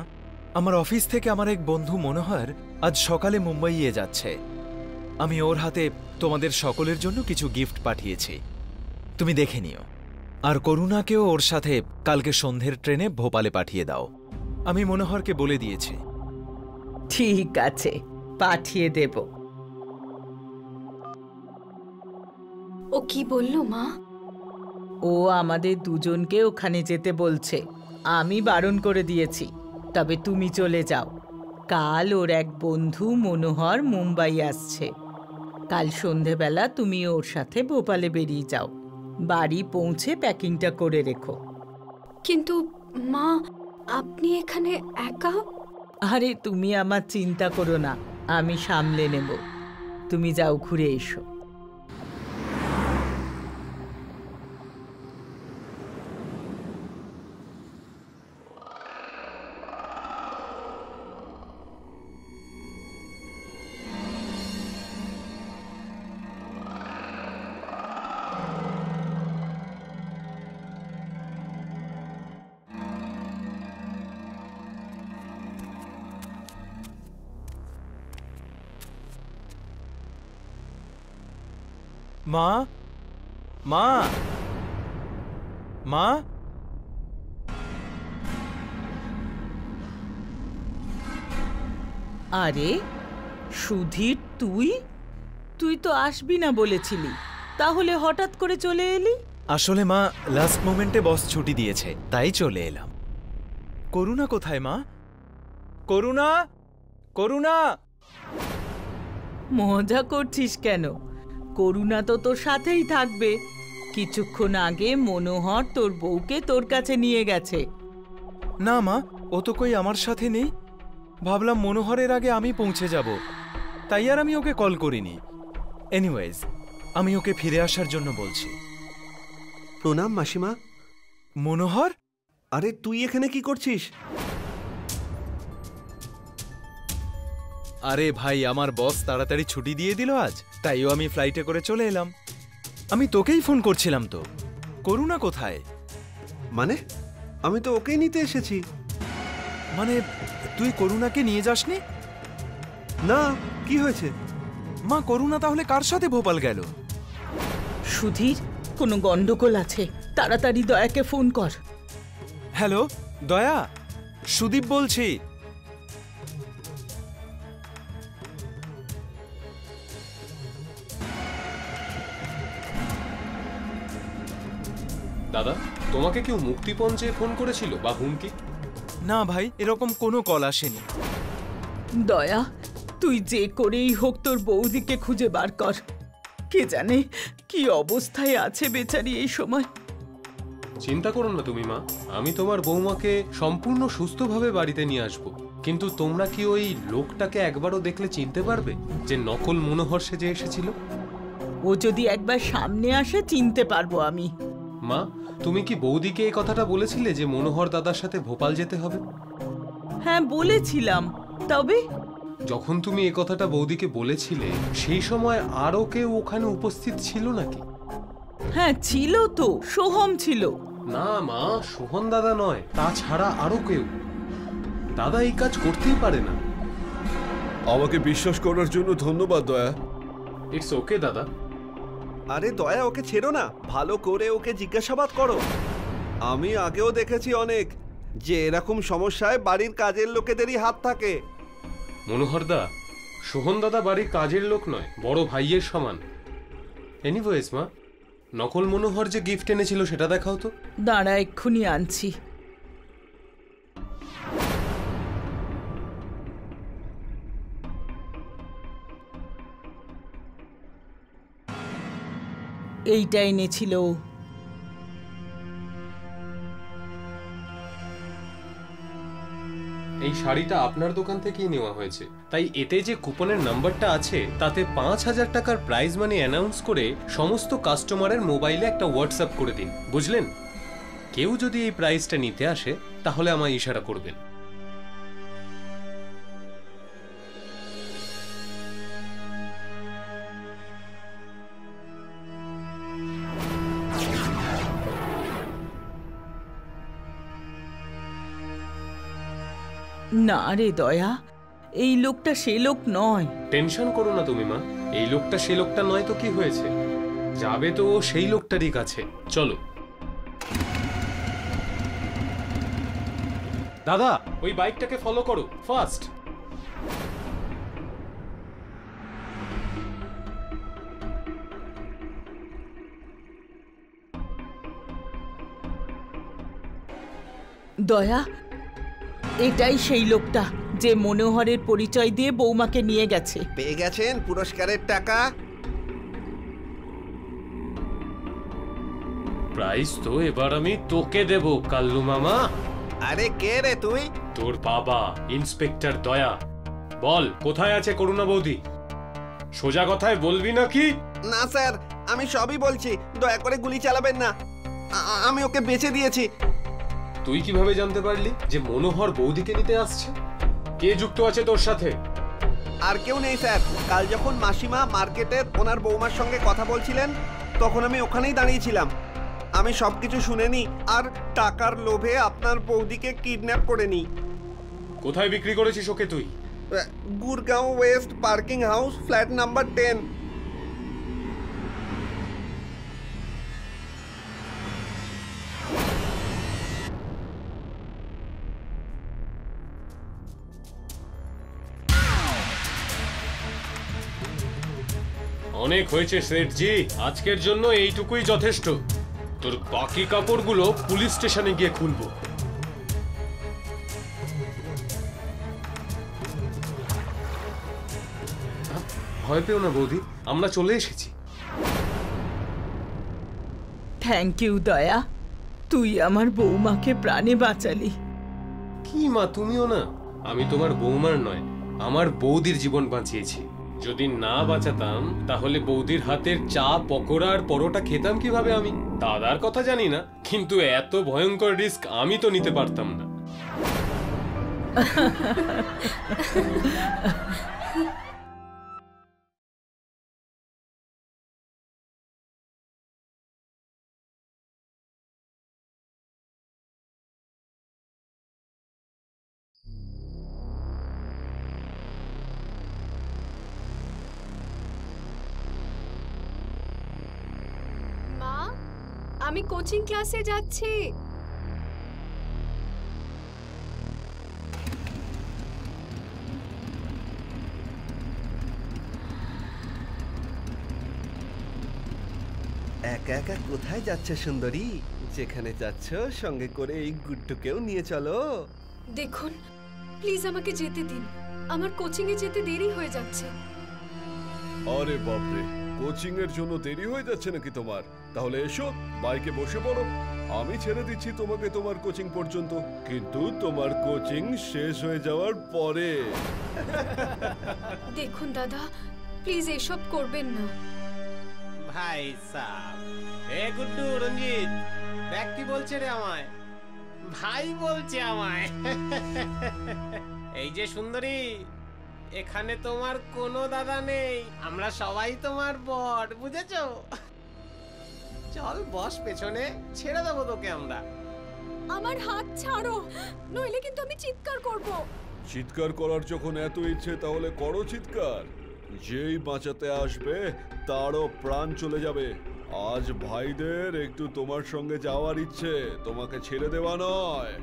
আমার অফিস থেকে আমার এক বন্ধু মনোহর আজ সকালে মুম্বাইয়ে যাচ্ছে। আমি ওর হাতে তোমাদের সকলের জন্য কিছু গিফট পাঠিয়েছি, তুমি দেখে নিও। আর করুণাকেও ওর সাথে কালকে সন্ধ্যের ট্রেনে ভোপালে পাঠিয়ে দাও। আমি মনোহরকে বলে দিয়েছি। ঠিক আছে, পাঠিয়ে দেব। ও কি বললো মা? ও আমাদের দুজনকে ওখানে যেতে বলছে। আমি বারণ করে দিয়েছি, তবে তুমি চলে যাও। কাল ওর এক বন্ধু মনোহর মুম্বাই আসছে। কাল সন্ধেবেলা তুমি ওর সাথে ভোপালে বেরিয়ে যাও। বাড়ি পৌঁছে প্যাকিংটা করে রেখো। কিন্তু মা, আপনি এখানে একা? আরে তুমি আমার চিন্তা করো না, আমি সামলে নেব। তুমি যাও, ঘুরে এসো। মা, মা, মা। আরে সুধীর, তুই তো আসবি না বলেছিলি, তাহলে হঠাৎ করে চলে এলি? আসলে মা, লাস্ট মোমেন্টে বস ছুটি দিয়েছে, তাই চলে এলাম। করুণা কোথায় মা? করুণা, করুণা! মজা করছিস কেন? করুণা তো তোর সাথেই থাকবে। কিছুক্ষণ আগে মনোহর তোর বউকে তোর কাছে নিয়ে গেছে। না মা, ও তো কই আমার সাথে নেই। ভাবলাম মনোহরের আগে আমি পৌঁছে যাব, তাই আর আমি ওকে কল করিনি। এনিওয়েজ, আমি ওকে ফিরে আসার জন্য বলছি। প্রণাম মাসিমা। মনোহর, আরে তুই এখানে কি করছিস? আরে ভাই, আমার বস তাড়াতাড়ি ছুটি দিয়ে দিল আজ, তাইও আমি ফ্লাইটে করে চলে এলাম। আমি তোকেই ফোন করছিলাম তো। করুণা কোথায়? মানে আমি তো ওকেই নিতে এসেছি। মানে তুই করুণাকে নিয়ে যাসনি? না, কি হয়েছে? মা, করুণা তাহলে কার সাথে ভোপাল গেল? সুধীর, কোনো গন্ডগোল আছে, তাড়াতাড়ি দয়াকে ফোন কর। হ্যালো দয়া, সুদীপ বলছি। দাদা, তোমাকে কেউ মুক্তিপণ চেয়ে ফোন করেছিল বা হুমকি? না ভাই, এরকম কোনো কল আসেনি। দয়া, তুই যে করেই হোক তোর বৌদিকে খুঁজে বার কর। কে জানে কি অবস্থায় আছে বেচারি এই সময়। চিন্তা করো না তুমি মা, আমি তোমার বৌমাকে সম্পূর্ণ সুস্থভাবে বাড়িতে নিয়ে আসব। কিন্তু তোমরা কি ওই লোকটাকে একবারও দেখলে চিনতে পারবে, যে নকল মনোহর সেজে এসেছিল? ও যদি একবার সামনে আসে চিনতে পারবো আমি। মা, তুমি কি বৌদিকে এই কথাটা বলেছিলে যে মনোহর দাদার সাথে ভোপাল যেতে হবে? হ্যাঁ বলেছিলাম, তবে যখন তুমি এই কথাটা বৌদিকে বলেছিলে সেই সময় আরও কেউ ওখানে উপস্থিত ছিল নাকি? হ্যাঁ ছিল তো, সোহম ছিল। না মা, সোহন দাদা নয়, তাছাড়া আরো কেউ। দাদা এই কাজ করতেই পারে না। আমাকে বিশ্বাস করার জন্য ধন্যবাদ দয়া। ইটস ওকে দাদা। আরে দয়া, ওকে ছেড়ো না, ভালো করে ওকে জিজ্ঞাসাবাদ করো। আমি আগেও দেখেছি অনেক, যে এরকম সমস্যায় বাড়ির কাজের লোকেদেরই হাত থাকে। মনোহর দা, সোহন দাদা বাড়ির কাজের লোক নয়, বড় ভাইয়ের সমান। এনিওয়েজ মা, নকল মনোহর যে গিফট এনেছিল সেটা দেখাও তো। দাঁড়া, এক্ষুনি আনছি। এইটা এনেছিল। এই শাড়িটা আপনার দোকান থেকেই নেওয়া হয়েছে, তাই এতে যে কুপনের নাম্বারটা আছে তাতে ৫,০০০ টাকার প্রাইজ মানি অ্যানাউন্স করে সমস্ত কাস্টমারের মোবাইলে একটা হোয়াটসঅ্যাপ করে দিন, বুঝলেন? কেউ যদি এই প্রাইজটা নিতে আসে তাহলে আমায় ইশারা করবেন। না রে দয়া, এই লোকটা সে লোক নয়। টেনশন করো না তুমি মা, এই লোকটা সে লোকটা নয় তো কি হয়েছে, যাবে তো ও সেই লোকটারই কাছে। চলো দাদা, ওই বাইকটাকে ফলো করো, ফাস্ট। দয়া, এটাই সেই লোকটা যে মনোহরের পরিচয় দিয়ে বৌমাকে নিয়ে গেছে। পেয়ে গেছেন পুরস্কারের টাকা। প্রাইজ তো এবার আমি তোকে দেব কাল্লু মামা। আরে কে রে তুই? তোর বাবা, ইন্সপেক্টর দয়া। বল, কোথায় আছে করুণা বৌদি? সোজা কথায় বলবি নাকি? না স্যার, আমি সবই বলছি, দয়া করে গুলি চালাবেন না। আমি ওকে বেঁচে দিয়েছি। তুই কিভাবে জানতে পারলি যে মনোহর বৌদিকে নিতে আসছে? কে যুক্ত আছে তোর সাথে? আর কেউ নেই স্যার। কাল যখন মাসিমা মার্কেটের ওনার বৌমার সঙ্গে কথা বলছিলেন তখন আমি ওখানেই দাঁড়িয়েছিলাম। আমি সবকিছু শুনেনি আর টাকার লোভে আপনার বৌদিকে কিডন্যাপ করে নি। কোথায় বিক্রি করেছিস ওকে তুই? Gurgaon West parking house, flat number 10। অনেক হয়েছে সেঠজি, আজকের জন্য এইটুকুই যথেষ্ট। তোর বাকি কাপড়গুলো পুলিশ স্টেশনে গিয়ে খুলবো। ভয় পেও না বৌদি, আমরা চলে এসেছি। থ্যাংক ইউ দয়া, তুই আমার বৌমাকে প্রাণে বাঁচালি। কি মা, তুমিও না? আমি তোমার বৌমার নয়, আমার বৌদির জীবন বাঁচিয়েছি। যদি না বাঁচাতাম তাহলে বৌদির হাতের চা, পকোড়া আর পরোটা খেতাম কিভাবে আমি? দাদার কথা জানি না, কিন্তু এত ভয়ঙ্কর রিস্ক আমি তো নিতে পারতাম না। মা, আমি কোচিং ক্লাসে যাচ্ছি। একা একা কোথায় যাচ্ছে সুন্দরী? যেখানে যাচ্ছ সঙ্গে করে এই গুড্ডুকেও নিয়ে চলো। দেখুন, প্লিজ আমাকে যেতে দিন, আমার কোচিং এ যেতে দেরি হয়ে যাচ্ছে। আরে বাপরে, কোচিং এর জন্য দেরি হয়ে যাচ্ছে নাকি তোমার? তাহলে এসো, বাইকে বসে পড়ো। আমি ছেড়ে দিচ্ছি তোমাকে তোমার কোচিং পর্যন্ত, কিন্তু তোমার কোচিং শেষ হয়ে যাওয়ার পরে। দেখুন দাদা, প্লিজ এসব করবেন না। ভাই সাহ, এ গুড্ডু, রঞ্জিত, দেখ কি বলছে রে আমায়, ভাই বলছে আমায়। এই যে সুন্দরী, এখানে তোমার কোনো দাদা নেই, আমরা সবাই তোমার বর, বুঝেছো? চল বস পেছনে, ছেড়ে দেবো তোকে আমরা। আমার হাত ছাড়ো, নইলে কিন্তু আমি চিৎকার করব। চিৎকার করার যখন এত ইচ্ছে তাহলে করো চিৎকার। যেই বাঁচাতে আসবে তারও প্রাণ চলে যাবে। আজ ভাইদের একটু তোমার সঙ্গে যাওয়ার ইচ্ছে, তোমাকে ছেড়ে দেওয়া নয়।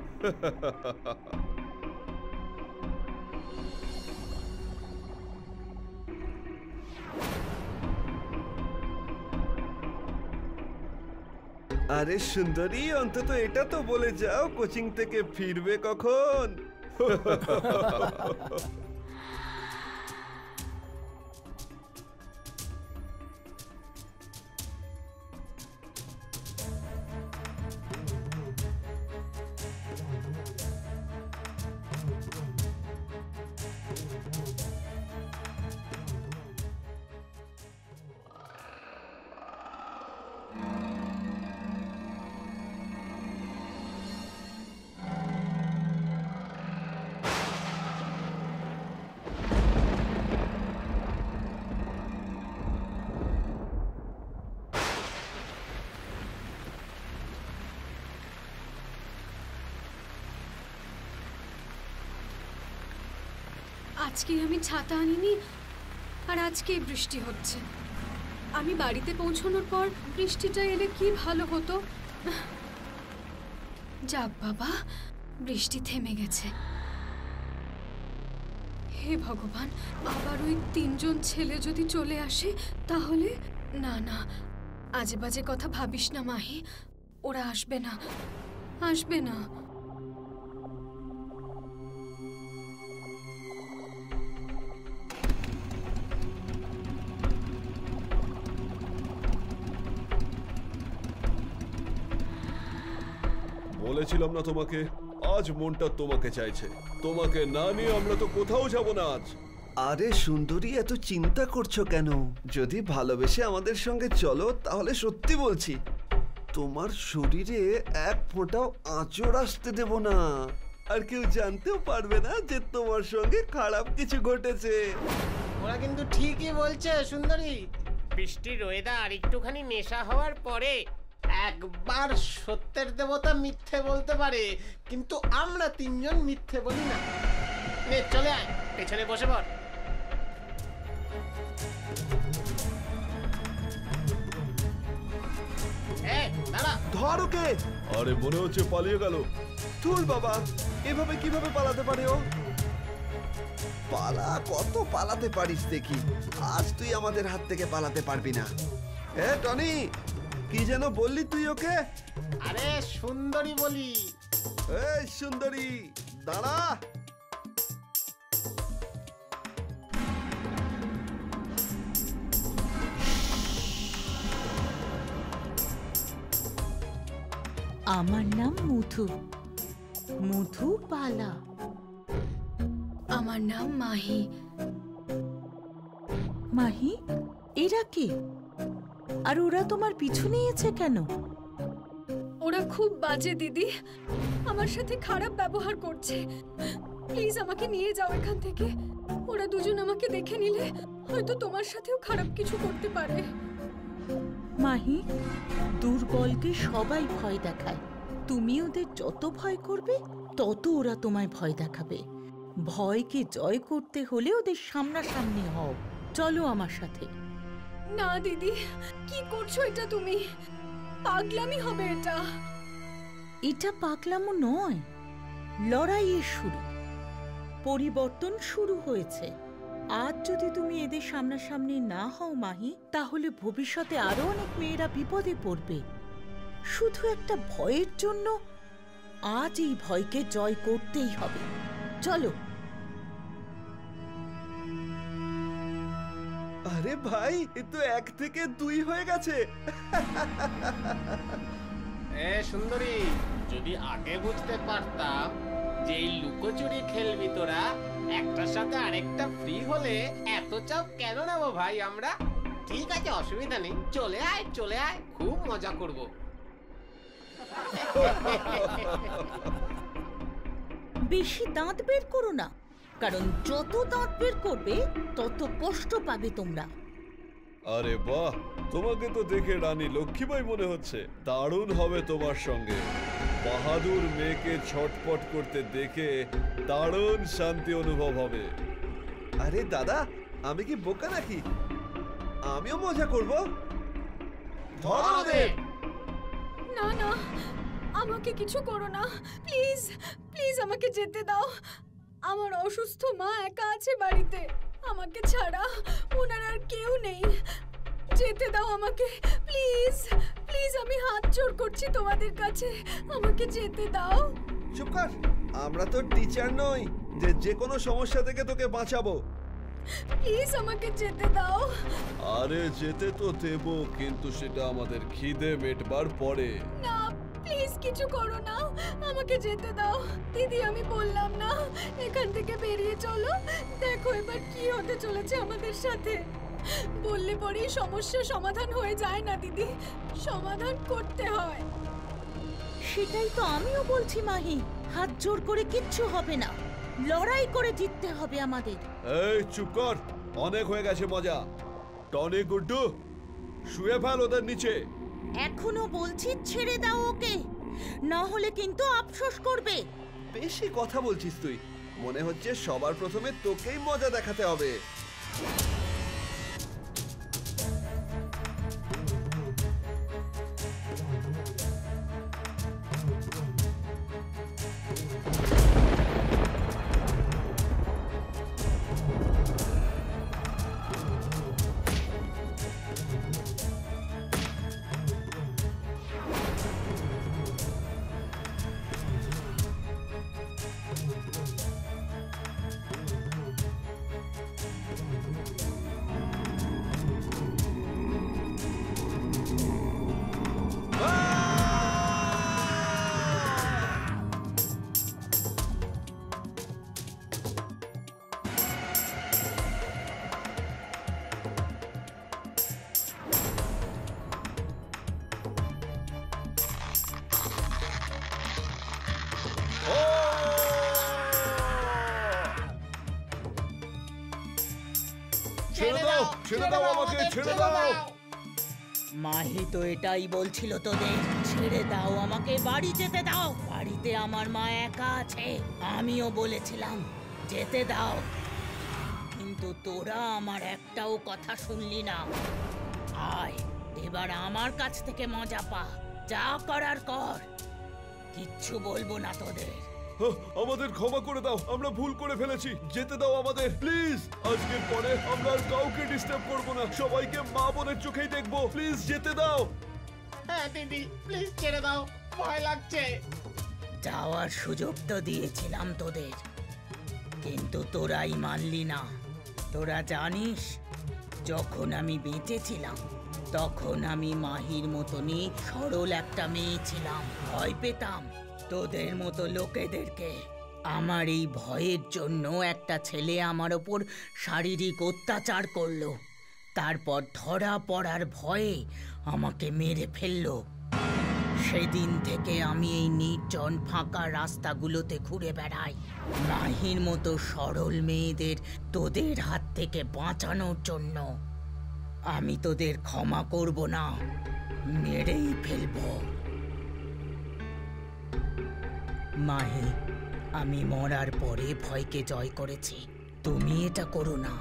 আরে সুন্দরী, অন্তত এটা তো বলে যাও কোচিং থেকে ফিরবে কখন? আজকে আমি ছাতা আনিনি, আর আজকেই বৃষ্টি হচ্ছে। আমি বাড়িতে পৌঁছানোর পর বৃষ্টিটা এলে কি ভালো হতো। যাক বাবা, বৃষ্টি থেমে গেছে। হে ভগবান, আবার ওই তিনজন ছেলে যদি চলে আসে তাহলে? না না, আজে বাজে কথা ভাবিস না মাহি, ওরা আসবে না, আসবে না। বলেছিলাম না তোমাকে, আজ মনটা তোমাকে চাইছে। তোমাকে না নিয়ে আমরা তো কোথাও যাব না আজ। আরে সুন্দরী, এত চিন্তা করছো কেন? যদি ভালোবেসে আমাদের সঙ্গে চলো তাহলে সত্যি বলছি তোমার শরীরে এক ফোঁটাও আঁচড় আসতে দেব না, আর কেউ জানতেও পারবে না যে তোমার সঙ্গে খারাপ কিছু ঘটেছে। ওরা কিন্তু ঠিকই বলছে সুন্দরী, বৃষ্টির ওয়েদার একটুখানি নেশা হওয়ার পরে একবার সত্যের দেবতা মিথ্যে বলতে পারে, কিন্তু আমরা তিনজন মিথ্যে বলি না। নে চলে আয়, পেছনে বসে পড়। ধর ওকে। আরে মনে হচ্ছে পালিয়ে গেল। ধুর বাবা, এভাবে কিভাবে পালাতে পারে ও? পালা, কত পালাতে পারিস দেখি। আজ তুই আমাদের হাত থেকে পালাতে পারবি না। এ টনি, কি যেন বললি তুই ওকে? আরে সুন্দরী বলি। এই সুন্দরী, দাঁড়া। আমার নাম মধু, মধু পালা। আমার নাম মাহি। মাহি, এরা কে? আর ওরা তোমার পিছু নিয়েছে কেন? ওরা খুব বাজে দিদি, আমার সাথে খারাপ ব্যবহার করছে। প্লিজ আমাকে নিয়ে যাও এখান থেকে। ওরা দুজন আমাকে দেখে নিলে হয়তো তোমার সাথেও খারাপ কিছু করতে পারে। মাহি, দুর্বলকে সবাই ভয় দেখায়। তুমি ওদের যত ভয় করবে তত ওরা তোমায় ভয় দেখাবে। ভয়কে জয় করতে হলে ওদের সামনাসামনি হও। চলো আমার সাথে। না দিদি, কি করছো এটা তুমি? পাগলামি হবে এটা। এটা পাগলামো নয়, লড়াইয়ের শুরু। পরিবর্তন শুরু হয়েছে। আজ যদি তুমি এদের সামনাসামনি না হও মাহি, তাহলে ভবিষ্যতে আরো অনেক মেয়েরা বিপদে পড়বে। শুধু একটা ভয়ের জন্য আজ এই ভয়কে জয় করতেই হবে। চলো। আরে ভাই, এ তো 1 থেকে 2 হয়ে গেছে। সুন্দরী, যদি আগে বুঝতে পারতাম যে এই লুকোচুরি খেলবি তোরা, একটার সাথে আরেকটা ফ্রি হলে এত চাপ কেন নেবো ভাই আমরা? ঠিক আছে, অসুবিধা নেই, চলে আয় চলে আয়, খুব মজা করব। বেশি দাঁত বের করো না, কারণ যত দাঁত বের করবে তত কষ্ট পাবে তোমরা। আরে বাহ, তোমাকে তো দেখে রানী লক্ষ্মীবাই মনে হচ্ছে। দারুণ হবে তোমার সঙ্গে। বাহাদুর মেয়েকে ছটপট করতে দেখে দারুণ শান্তি অনুভব হবে। আরে দাদা, আমি কি বোকা নাকি? আমিও মজা করব। না না, আমাকে কিছু করো না, প্লিজ প্লিজ আমাকে যেতে দাও। আমার অসুস্থ মা একা আছে বাড়িতে, আমাকে ছাড়া ওনার আর কেউ নেই। যেতে দাও আমাকে, প্লিজ প্লিজ, আমি হাত জোড় করছি তোমাদের কাছে, আমাকে যেতে দাও। চুপ কর, আমরা তো টিচার নই যে যে কোনো সমস্যা থেকে তোকে বাঁচাবো। প্লিজ আমাকে যেতে দাও। আরে যেতে তো দেব, কিন্তু সেটা আমাদের খিদে মেটবার পরে। না প্লিজ কিছু করো না, আমাকে যেতে দাও। দিদি আমি বললাম না, এখান থেকে বেরিয়ে চলো। দেখো এবার কি হতে চলেছে আমাদের সাথে। বললে পরেই সমস্যা সমাধান হয়ে যায় না দিদি, সমাধান করতে হয়। সেটাই তো আমিও বলছি মাহি, হাত জোর করে কিচ্ছু হবে না, লড়াই করে জিততে হবে আমাদের। এই চুপ কর, অনেক হয়ে গেছে মজা। টনি, গুড্ডু, শুয়ে ফেল ওদের নিচে। এখনো বলছি ছেড়ে দাও ওকে, না হলে কিন্তু আফসোস করবে। বেশি কথা বলছিস তুই, মনে হচ্ছে সবার প্রথমে তোকেই মজা দেখাতে হবে। ছেড়ে দাও আমাকে, ছেড়ে দাও। মাহি তো এটাই বলছিল তোদের, ছেড়ে দাও আমাকে, বাড়ি যেতে দাও। বাড়িতে আমার মা একা আছে, আমিও বলেছিলাম যেতে দাও, কিন্তু তোরা আমার একটাও কথা শুনলি না। আয় এবার আমার কাছ থেকে মজা পা, যা করার কর, কিচ্ছু বলবো না তোদের। আমাদের ক্ষমা করে দাও, আমরা ভুল করে ফেলেছি, যেতে দাও আমাদের প্লিজ। আজকের পরে আমরা আর কাউকে ডিস্টার্ব করব না, সবাইকে মা বোনের চোখেই দেখবো, প্লিজ যেতে দাও। হ্যাঁ দিদি, প্লিজ ছেড়ে দাও, ভয় লাগছে। যাওয়ার সুযোগ তো দিয়েছিলাম তোদের, কিন্তু তোরাই মানলি না। তোরা জানিস, যখন আমি বেঁচে ছিলাম তখন আমি মাহির মতনই সরল একটা মেয়ে ছিলাম, ভয় পেতাম তোদের মতো লোকেদেরকে। আমার এই ভয়ের জন্য একটা ছেলে আমার ওপর শারীরিক অত্যাচার করলো, তারপর ধরা পড়ার ভয়ে আমাকে মেরে ফেললো। সেদিন থেকে আমি এই নির্জন ফাঁকা রাস্তাগুলোতে ঘুরে বেড়াই, মাহির মতো সরল মেয়েদের তোদের হাত থেকে বাঁচানোর জন্য। আমি তোদের ক্ষমা করব না, মেরেই ফেলবো। মাহি, আমি মরার পরে ভয়কে জয় করেছি, তুমি এটা করো না।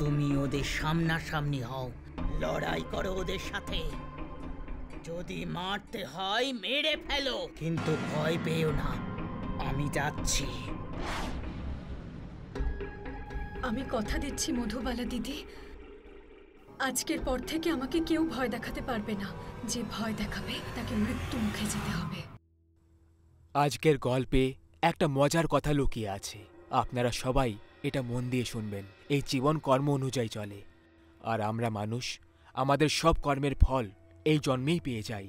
তুমি ওদের সামনাসামনি হও, লড়াই করো ওদের সাথে। যদি মারতে হয় মেরে ফেলো, কিন্তু ভয় পেও না। আমি যাচ্ছি। আমি কথা দিচ্ছি মধুবালা দিদি, আজকের পর থেকে আমাকে কেউ ভয় দেখাতে পারবে না। যে ভয় দেখাবে তাকে মৃত্যু মুখে যেতে হবে। আজকের গল্পে একটা মজার কথা লুকিয়ে আছে, আপনারা সবাই এটা মন দিয়ে শুনবেন। এই জীবন কর্ম অনুযায়ী চলে, আর আমরা মানুষ আমাদের সব কর্মের ফল এই জন্মেই পেয়ে যাই।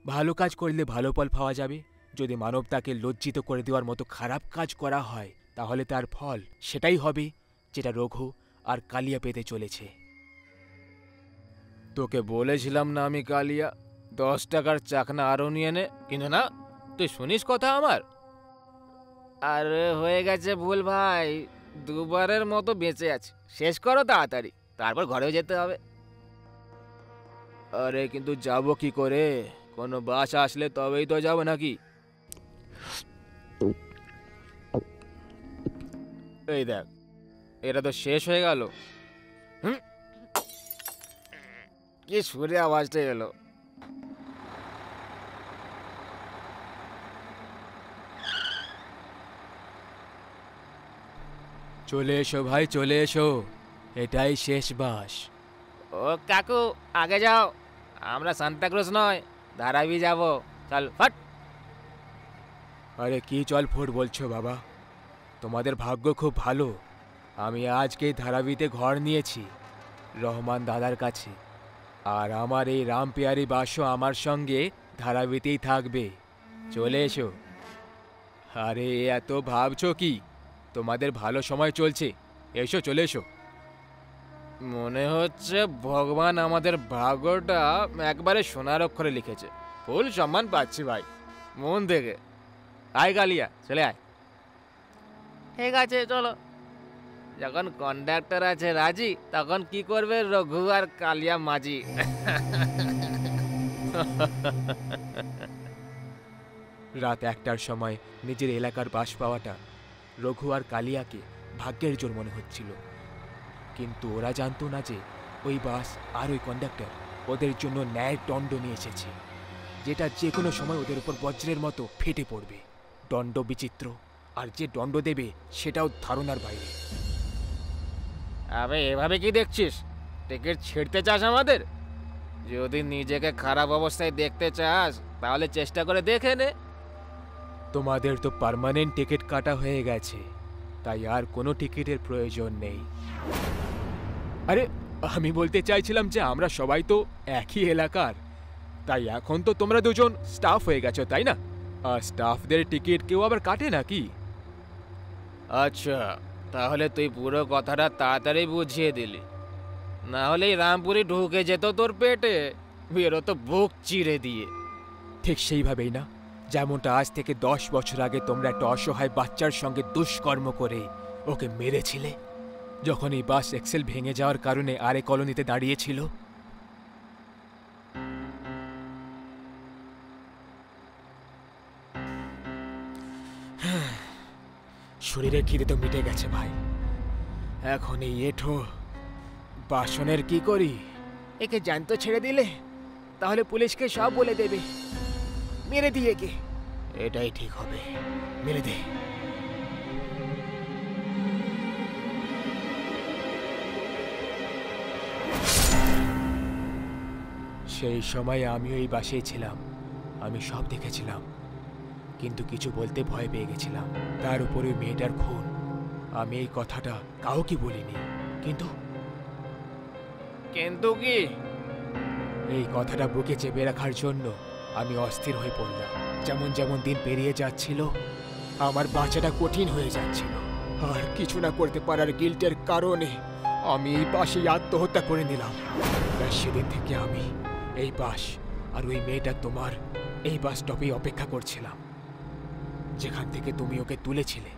ভালো কাজ করলে ভালো ফল পাওয়া যাবে, যদি মানবতাকে লজ্জিত করে দেওয়ার মতো খারাপ কাজ করা হয় তাহলে তার ফল সেটাই হবে যেটা রঘু আর কালিয়া পেতে চলেছে। তোকে বলেছিলাম না আমি কালিয়া 10 টাকার চাকনা আরো নিয়ে নে, কিন্তু না, তুই শুনিস কথা আমার। আরে হয়ে গেছে ভুল ভাই, দুবারের মতো বেঁচে আছে, শেষ করো তাড়াতাড়ি, তারপর ঘরেও যেতে হবে। আরে কিন্তু যাবো কি করে? কোনো বাস আসলে তবেই তো যাবো নাকি? এই দেখ, এটা তো শেষ হয়ে গেল। কি সুরে আওয়াজটা এলো। চলে এসো ভাই, চলে এসো, এটাই শেষ বাস। ও কাকু আগে যাও, আমরা সান্তাক্রুজ নয়, ধারাবি যাব, চল ফট। আরে কি চল ফুট বলছো বাবা, তোমাদের ভাগ্য খুব ভালো। আমি আজকেই ধারাবিতে ঘর নিয়েছি রহমান দাদার কাছে, আর আমার এই রামপিয়ারি বাসও আমার সঙ্গে ধারাবিতেই থাকবে। চলে এসো। আরে এত ভাবছো কি? তোমাদের ভালো সময় চলছে, এসো, চলে এসো। মনে হচ্ছে ভগবান আমাদের ভাগ্যটা একবারে সোনার অক্ষরে লিখেছে। ফুল সম্মান পাচ্ছি ভাই, মন থেকে। আয় কালিয়া, চলে আয়। ঠিক আছে চলো। যখন কন্ডাক্টর আছে রাজি, তখন কি করবে রঘু আর কালিয়া মাঝি। রাত 1টার সময় নিজের এলাকার বাস পাওয়াটা রঘু আর কালিয়াকে ভাগ্যের জোর মনে হচ্ছিল, কিন্তু ওরা জানতো না যে ওই বাস আর ওই কন্ডাক্টর ওদের জন্য ন্যায়ের দণ্ড নিয়ে এসেছে, যেটা যে কোনো সময় ওদের উপর বজ্রের মতো ফেটে পড়বে। দণ্ড বিচিত্র, আর যে দণ্ড দেবে সেটাও ধারণার বাইরে। আবে এভাবে কি দেখছিস? টিকিট ছিঁড়তে চাস আমাদের? যদি নিজেকে খারাপ অবস্থায় দেখতে চাস তাহলে চেষ্টা করে দেখে নে। তোমাদের তো পার্মানেন্ট টিকিট কাটা হয়ে গেছে, তাই আর কোনো টিকিটের প্রয়োজন নেই। আরে আমি বলতে চাইছিলাম যে আমরা সবাই তো একই এলাকার, তাই এখন তো তোমরা দুজন স্টাফ হয়ে গেছো, তাই না? আর স্টাফদের টিকিট কেউ আবার কাটে নাকি? আচ্ছা, তাহলে তুই পুরো কথাটা তাড়াতাড়ি বুঝিয়ে দিলি, না হলে রামপুরি ঢুকে যেত তোর পেটে, বেরোতো বুক চিরে দিয়ে। ঠিক সেইভাবেই না, যেমনটা আজ থেকে 10 বছর আগে তোমরা একটা অসহায় বাচ্চার সঙ্গে দুষ্কর্ম করে ওকে মেরেছিলে, যখন এই বাস এক্সেল ভেঙে যাওয়ার কারণে আরে কলোনিতে দাঁড়িয়েছিল। শরীরের খিদে তো মিটে গেছে ভাই, এখন এই এঠো বাসনের কি করি? একে জ্যান্ত ছেড়ে দিলে তাহলে পুলিশকে সব বলে দেবে, মেরে দিয়ে কে? এটাই ঠিক হবে, মেরে দে। সেই সময় আমি ওই বাসেই ছিলাম, আমি সব দেখেছিলাম, কিন্তু কিছু বলতে ভয় পেয়ে গেছিলাম। তার উপরে মেয়েটার খুন, আমি এই কথাটা কাউকে বলিনি। কিন্তু কি? এই কথাটা বুকে চেপে রাখার জন্য আমি অস্থির হয়ে পড়লাম। যেমন যেমন দিন পেরিয়ে যাচ্ছিল আমার বাঁচাটা কঠিন হয়ে যাচ্ছিল, আর কিছু না করতে পারার গিল্টের কারণে আমি এই বাসে আত্মহত্যা করে নিলাম। সেদিন থেকে আমি এই বাস আর ওই মেয়েটা তোমার এই বাস স্টপেই অপেক্ষা করছিলাম, যেখান থেকে তুমি ওকে তুলেছিলে।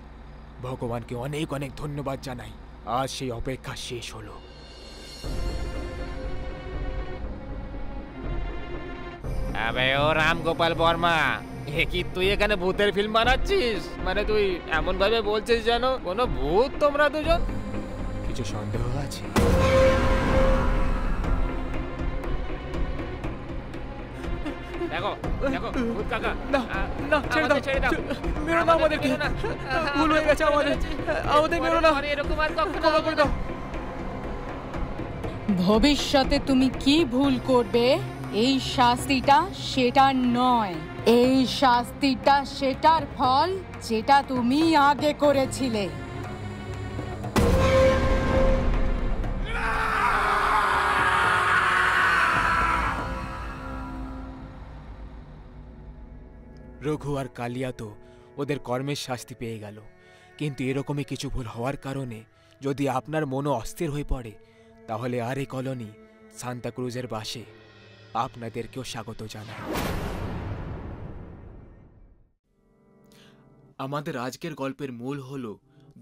ভগবানকে অনেক অনেক ধন্যবাদ জানাই, আজ সেই অপেক্ষা শেষ হলো। আবে ও রামগোপাল বর্মা, এ কি তুই এখানে ভূতের ফিল্ম বানাচ্ছিস? মানে তুই এমন ভাবে বলছিস যেন কোনো ভূত তোমরা দুজন। কিছু সন্দেহ আছে? দেখো দেখো ভূত কাকা, না না ছেড়ে দাও, ছেড়ে দাও, মেরো না আমাদেরকে, ভুল হয়ে গেছে আমাদের, আমাদের মেরো না, এরকম আর কখনো ক্ষমা করে দাও। ভবিষ্যতে তুমি কি ভুল করবে এই শাস্তিটা সেটা নয়, এই শাস্তিটা সেটার ফল যেটা তুমি আগে করেছিলে। রঘু আর কালিয়া তো ওদের কর্মের শাস্তি পেয়ে গেল, কিন্তু এরকমই কিছু ভুল হওয়ার কারণে যদি আপনার মনও অস্থির হয়ে পড়ে, তাহলে আর এই কলোনি সান্তা ক্রুজের বাসে আপনাদেরকেও স্বাগত জানাই। আমাদের আজকের গল্পের মূল হল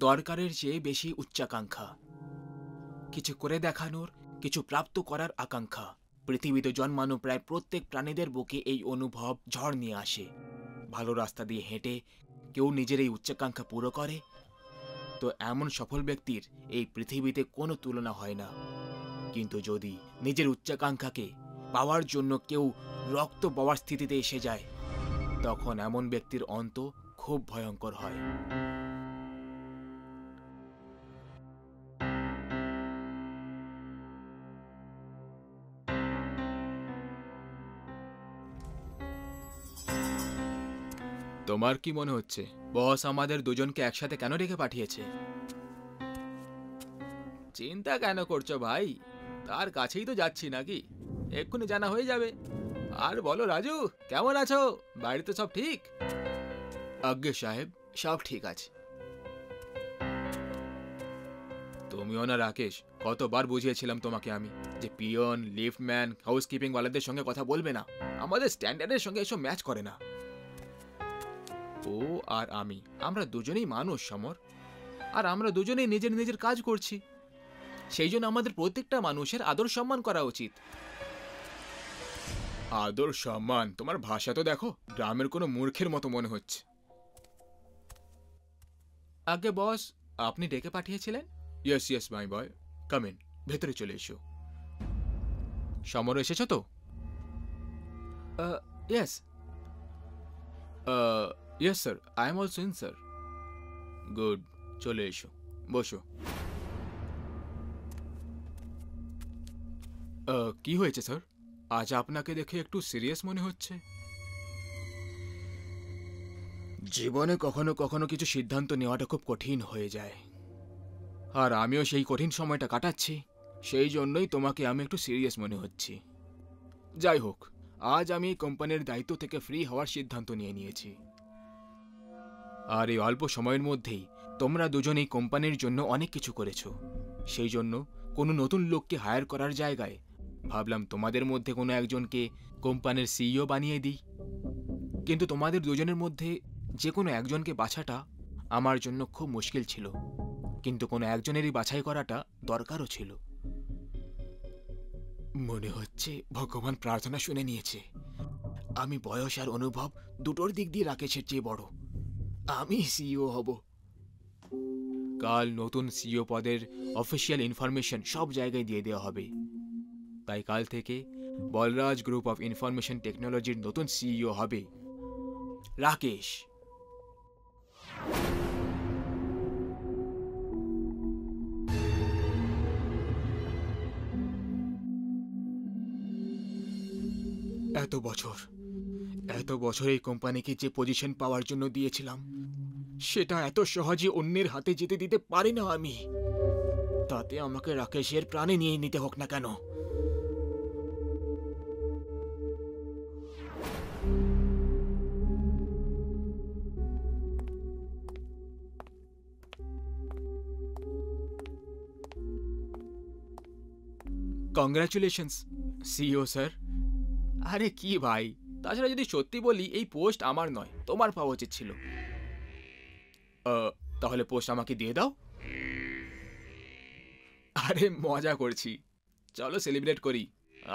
দরকারের চেয়ে বেশি উচ্চাকাঙ্ক্ষা, কিছু করে দেখানোর, কিছু প্রাপ্ত করার আকাঙ্ক্ষা। পৃথিবীতে জন্মানো প্রায় প্রত্যেক প্রাণীদের বুকে এই অনুভব ঝড় নিয়ে আসে। ভালো রাস্তা দিয়ে হেঁটে কেউ নিজের এই উচ্চাকাঙ্ক্ষা পুরো করে তো এমন সফল ব্যক্তির এই পৃথিবীতে কোনো তুলনা হয় না। কিন্তু যদি নিজের উচ্চাকাঙ্ক্ষাকে পাওয়ার জন্য কেউ রক্ত পাওয়ার স্থিতিতে এসে যায়, তখন এমন ব্যক্তির অন্ত খুব ভয়ঙ্কর হয়। তোমার কি মনে হচ্ছে বস আমাদের দুজনকে একসাথে কেন রেখে পাঠিয়েছে? চিন্তা কেন করছো ভাই, তার কাছেই তো যাচ্ছি নাকি, এক্ষুনি জানা হয়ে যাবে। আর বলো রাজু, কেমন আছো? বাড়িতে সব ঠিক? আজ্ঞে সাহেব, সব ঠিক আছে। তুমিও না রাকেশ, কতবার বুঝিয়েছিলাম তোমাকে আমি যে পিয়ন, লিফটম্যান, হাউসকিপিং ওয়ালাদের সঙ্গে কথা বলবে না, আমাদের স্ট্যান্ডার্ডের সঙ্গে এসব ম্যাচ করে না। ও আর আমি, আমরা দুজনেই মানুষ সমর, আর আমরা দুজনেই নিজের নিজের কাজ করছি, সেই জন্য আমাদের প্রত্যেকটা মানুষের আদর সম্মান করা উচিত। আদর সম্মান? তোমার ভাষা তো দেখো, গ্রামের কোনো মূর্খের মতো মনে হচ্ছে। আগে বস, আপনি ডেকে পাঠিয়েছিলেন? Yes yes my boy, come in, ভেতরে চলে এসো। সমর এসেছো তো? Yes yes sir, I am also in sir. Good, চলে এসো, বসো। কি হয়েছে স্যার? আজ আপনাকে দেখে একটু সিরিয়াস মনে হচ্ছে। জীবনে কখনো কখনো কিছু সিদ্ধান্ত নেওয়াটা খুব কঠিন হয়ে যায়, আর আমিও সেই কঠিন সময়টা কাটাচ্ছি, সেই জন্যই তোমাকে আমি একটু সিরিয়াস মনে হচ্ছি। যাই হোক, আজ আমি এই কোম্পানির দায়িত্ব থেকে ফ্রি হওয়ার সিদ্ধান্ত নিয়ে নিয়েছি, আর এই অল্প সময়ের মধ্যেই তোমরা দুজন এই কোম্পানির জন্য অনেক কিছু করেছো। সেই জন্য কোনো নতুন লোককে হায়ার করার জায়গায় ভাবলাম তোমাদের মধ্যে কোনো একজনকে কোম্পানির সিইও বানিয়ে দিই। কিন্তু তোমাদের দুজনের মধ্যে যে কোনো একজনকে বাছাটা আমার জন্য খুব মুশকিল ছিল, কিন্তু কোনো একজনেরই বাছাই করাটা দরকারও ছিল। মনে হচ্ছে ভগবান প্রার্থনা শুনে নিয়েছে। আমি বয়স আর অনুভব দুটোর দিক দিয়ে রাকেশের চেয়ে বড়, আমি সিইও হব। কাল নতুন সিইও পদের অফিসিয়াল ইনফরমেশন সব জায়গায় দিয়ে দেওয়া হবে, তাই কাল থেকে বলরাজ গ্রুপ অফ ইনফরমেশন টেকনোলজির নতুন সিইও হবে রাকেশ। এত বছর এই কোম্পানিকে যে পজিশন পাওয়ার জন্য দিয়েছিলাম, সেটা এত সহজে অন্যের হাতে যেতে দিতে পারি না আমি। তাতে আমাকে রাকেশের প্রাণে নিয়ে নিতে হোক না কেন। Congratulations CEO sir. আরে কি ভাই, তাছাড়া যদি সত্যি বলি এই পোস্ট আমার নয়, তোমার পাওয়া উচিত ছিল। তাহলে পোস্ট আমাকে দিয়ে দাও। আরে মজা করছি, চলো সেলিব্রেট করি।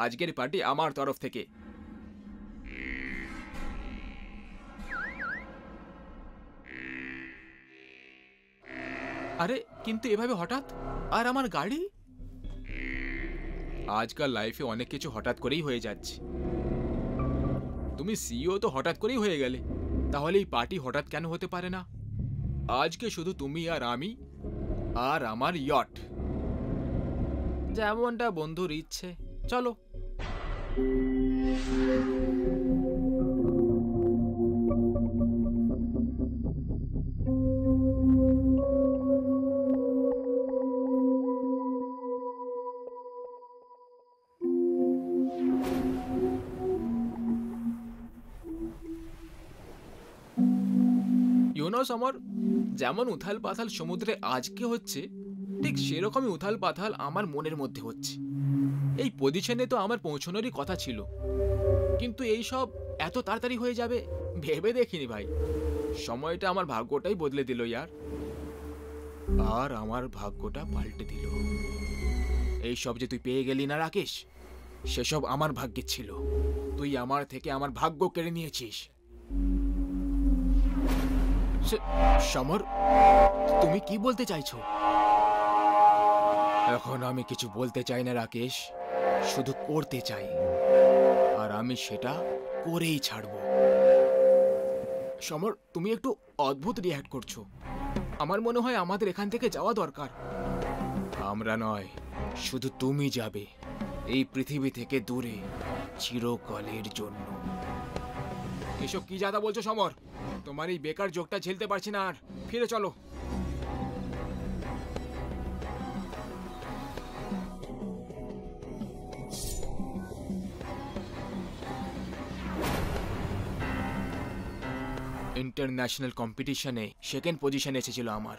আজকের পার্টি আমার তরফ থেকে। আরে কিন্তু এভাবে হঠাৎ, আর আমার গাড়ি? আজকাল লাইফে অনেক কিছু হঠাৎ করেই হয়ে যাচ্ছে। তুমি সিইও তো হঠাৎ করেই হয়ে গেলে, তাহলে এই পার্টি হঠাৎ কেন হতে পারে না? আজকে শুধু তুমি আর আমি আর আমার ইয়ট, যেমনটা বন্ধুর ইচ্ছে। চলো। ইউনো সমর, যেমন উথাল পাথাল সমুদ্রে আজকে হচ্ছে, ঠিক সেরকমই উথাল পাথাল আমার মনের মধ্যে হচ্ছে। এই পজিশনে তো আমার পৌঁছানোরই কথা ছিল, কিন্তু এই সব এত তাড়াতাড়ি হয়ে যাবে ভেবে দেখিনি ভাই। সময়টা আমার ভাগ্যটাই বদলে দিল ইয়ার, আর আমার ভাগ্যটা পাল্টে দিল। এই সব যে তুই পেয়ে গেলি না রাকেশ, সেসব আমার ভাগ্যে ছিল। তুই আমার থেকে আমার ভাগ্য কেড়ে নিয়েছিস। সমর, তুমি কি বলতে চাইছো? এখন আমি কিছু বলতে চাই না রাকেশ, শুধু করতে চাই, আর আমি সেটা করেই ছাড়ব। সমর, তুমি একটু অদ্ভুত রিঅ্যাক্ট করছো। আমার মনে হয় আমাদের এখান থেকে যাওয়া দরকার। আমরা নয়, শুধু তুমি যাবে এই পৃথিবী থেকে দূরে, চিরকালের জন্য। এসব কি জাদা বলছো সমর? তোমার এই বেকার জোকটা ঝেলতে পারছি না আর। ফিরে চলো। ইন্টারন্যাশনাল কম্পিটিশনে সেকেন্ড পজিশনে এসেছিল আমার।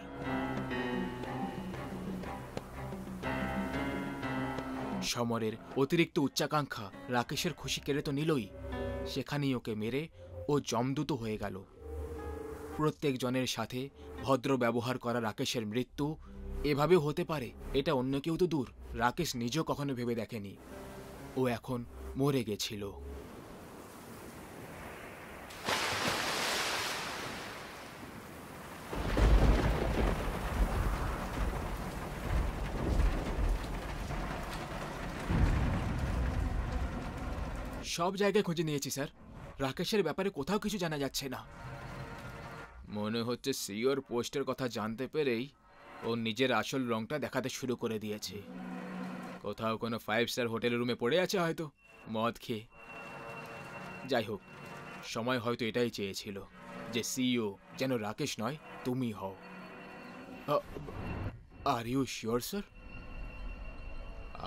সমরের অতিরিক্ত উচ্চাকাঙ্ক্ষা রাকেশের খুশি কেড়ে তো নিলই, সেখানেই ওকে মেরে ও জমদূত হয়ে গেল। প্রত্যেক জনের সাথে ভদ্র ব্যবহার করা রাকেশের মৃত্যু এভাবেও হতে পারে, এটা অন্য কেউ তো দূর, রাকেশ নিজেও কখনো ভেবে দেখেনি। ও এখন মরে গেছিল। সব জায়গায় খুঁজে নিয়েছি স্যার, রাকেশের ব্যাপারে কোথাও কিছু জানা যাচ্ছে না। মনে হচ্ছে সিওর পোস্টের কথা জানতে পেরেই ও নিজের আসল রংটা দেখাতে শুরু করে দিয়েছে। কোথাও কোনো 5 স্টার হোটেলের রুমে পড়ে আছে হয়তো, মদ খেয়ে। যাই হোক, সময় হয়তো এটাই চেয়েছিল যে সিইও যেন রাকেশ নয়, তুমি হও। Are you sure sir?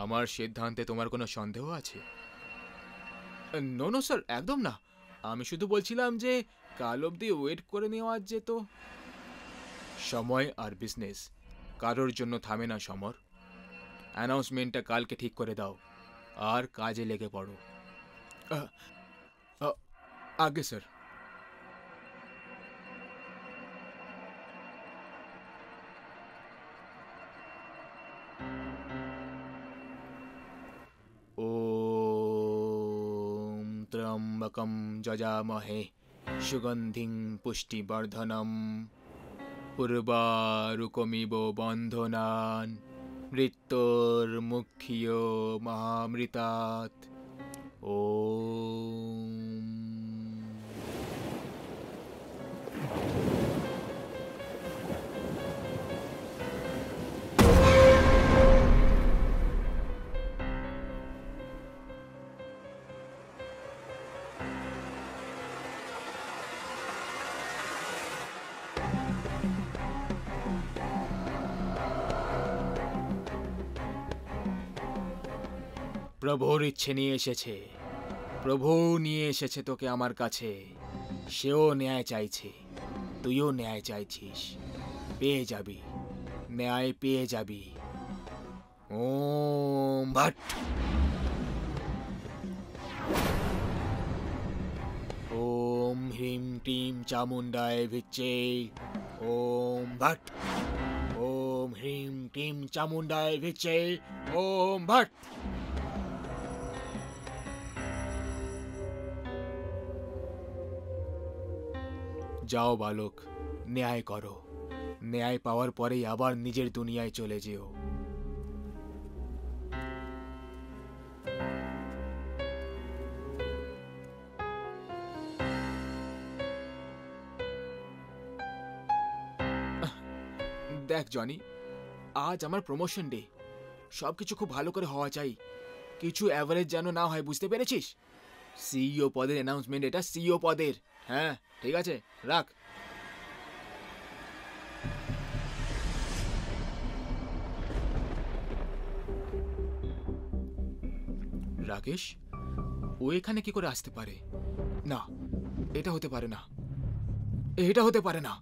আমার সিদ্ধান্তে তোমার কোনো সন্দেহ আছে? নো নো স্যার, একদম না। আমি শুধু বলছিলাম যে কাল অবধি ওয়েট করে নেওয়া যেত। সময় আর বিজনেস কারোর জন্য থামে না সমর। অ্যানাউন্সমেন্টটা কালকে ঠিক করে দাও আর কাজে লেগে পড়ো। আগে স্যার। ওম ত্র্যম্বকম যজামহে সুগন্ধিং পুষ্টিবর্ধনম পূর্বারুকমিব বন্ধনান মৃত্যুর্মুখ্য মহামৃতাৎ। ওম। প্রভুর ইচ্ছে নিয়ে এসেছে, প্রভু নিয়ে এসেছে তোকে আমার কাছে। সেও ন্যায় চাইছে, তুইও ন্যায় চাইছিস, পেয়ে যাবি, ন্যায় পেয়ে যাবি। ওম ভট। হ্রিম ক্লিম চামুণ্ডায় ভিচ্চে ওম ভট। ওম হ্রিম ক্লিম চামুণ্ডায় ভিচ্চে ওম ভট। যাও বালক, ন্যায় করো। ন্যায় পাওয়ার পরেই আবার নিজের দুনিয়ায় চলে যেও। দেখ জনি, আজ আমার প্রমোশন ডে। সবকিছু খুব ভালো করে হওয়া চাই, কিছু অ্যাভারেজ যেন না হয়, বুঝতে পেরেছিস? সিইও পদের অ্যানাউন্সমেন্ট, এটা সিইও পদের। হ্যাঁ ঠিক আছে, রাখ। রাকেশ, ও এখানে কি করে আসতে পারে? না, এটা হতে পারে না, এটা হতে পারে না।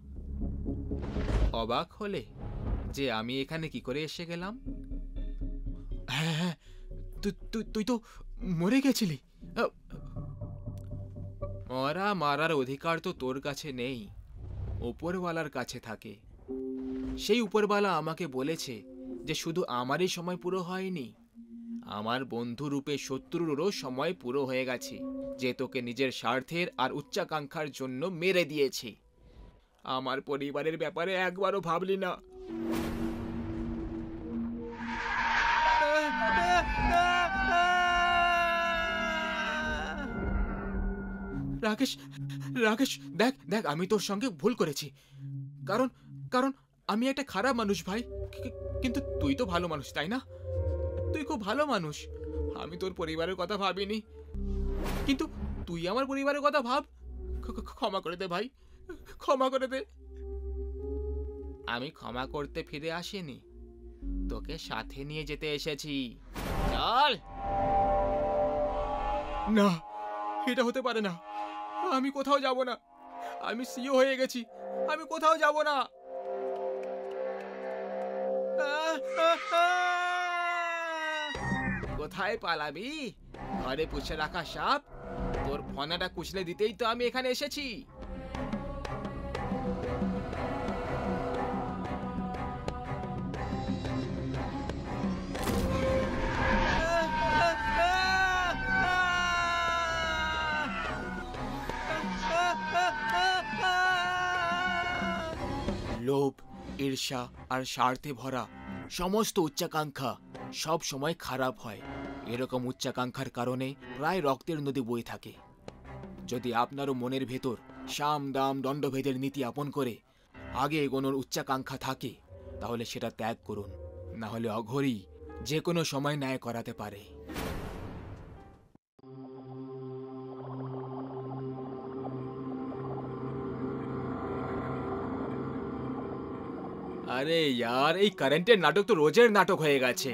অবাক হলে যে আমি এখানে কি করে এসে গেলাম? হ্যাঁ হ্যাঁ, তুই তো মরে গেছিলি। মরা মারার অধিকার তো তোর কাছে নেই, উপরওয়ালার কাছে থাকে। সেই উপরওয়ালা আমাকে বলেছে যে শুধু আমারই সময় পুরো হয়নি, আমার বন্ধু রূপে শত্রুরও সময় পুরো হয়ে গেছে, যে তোকে নিজের স্বার্থের আর উচ্চাকাঙ্ক্ষার জন্য মেরে দিয়েছে। আমার পরিবারের ব্যাপারে একবারও ভাবলি না। রাকেশ, রাকেশ, দেখ দেখ, আমি তোর সঙ্গে ভুল করেছি। কারণ কারণ আমি একটা খারাপ মানুষ ভাই, কিন্তু তুই তো ভালো মানুষ, তাই না? তুই খুব ভালো মানুষ। আমি তোর পরিবারের কথা ভাবিনি, কিন্তু তুই আমার পরিবারের কথা ভাব। ক্ষমা করে দে ভাই, ক্ষমা করে দে। আমি ক্ষমা করতে ফিরে আসিনি, তোকে সাথে নিয়ে যেতে এসেছি। চল। না, এটা হতে পারে না। আমি কোথাও যাব না। আমি সিইও হয়ে গেছি, আমি কোথাও যাব না। কোথায় পালাবি? ঘরে পুষে রাখা সাপ। তোর ফনাটা কুচলে দিতেই তো আমি এখানে এসেছি। লোভ, ঈর্ষা আর স্বার্থে ভরা সমস্ত উচ্চাকাঙ্ক্ষা সব সময় খারাপ হয়। এরকম উচ্চাকাঙ্ক্ষার কারণে প্রায় রক্তের নদী বয়ে থাকে। যদি আপনারও মনের ভেতর সাম দাম দণ্ডভেদের নীতি আপন করে আগে এগোনোর উচ্চাকাঙ্ক্ষা থাকে, তাহলে সেটা ত্যাগ করুন, না হলে অঘোরই যে কোনো সময় ন্যায় করাতে পারে। আরে यार, এই কারেন্টের নাটক তো রোজের নাটক হয়ে গেছে।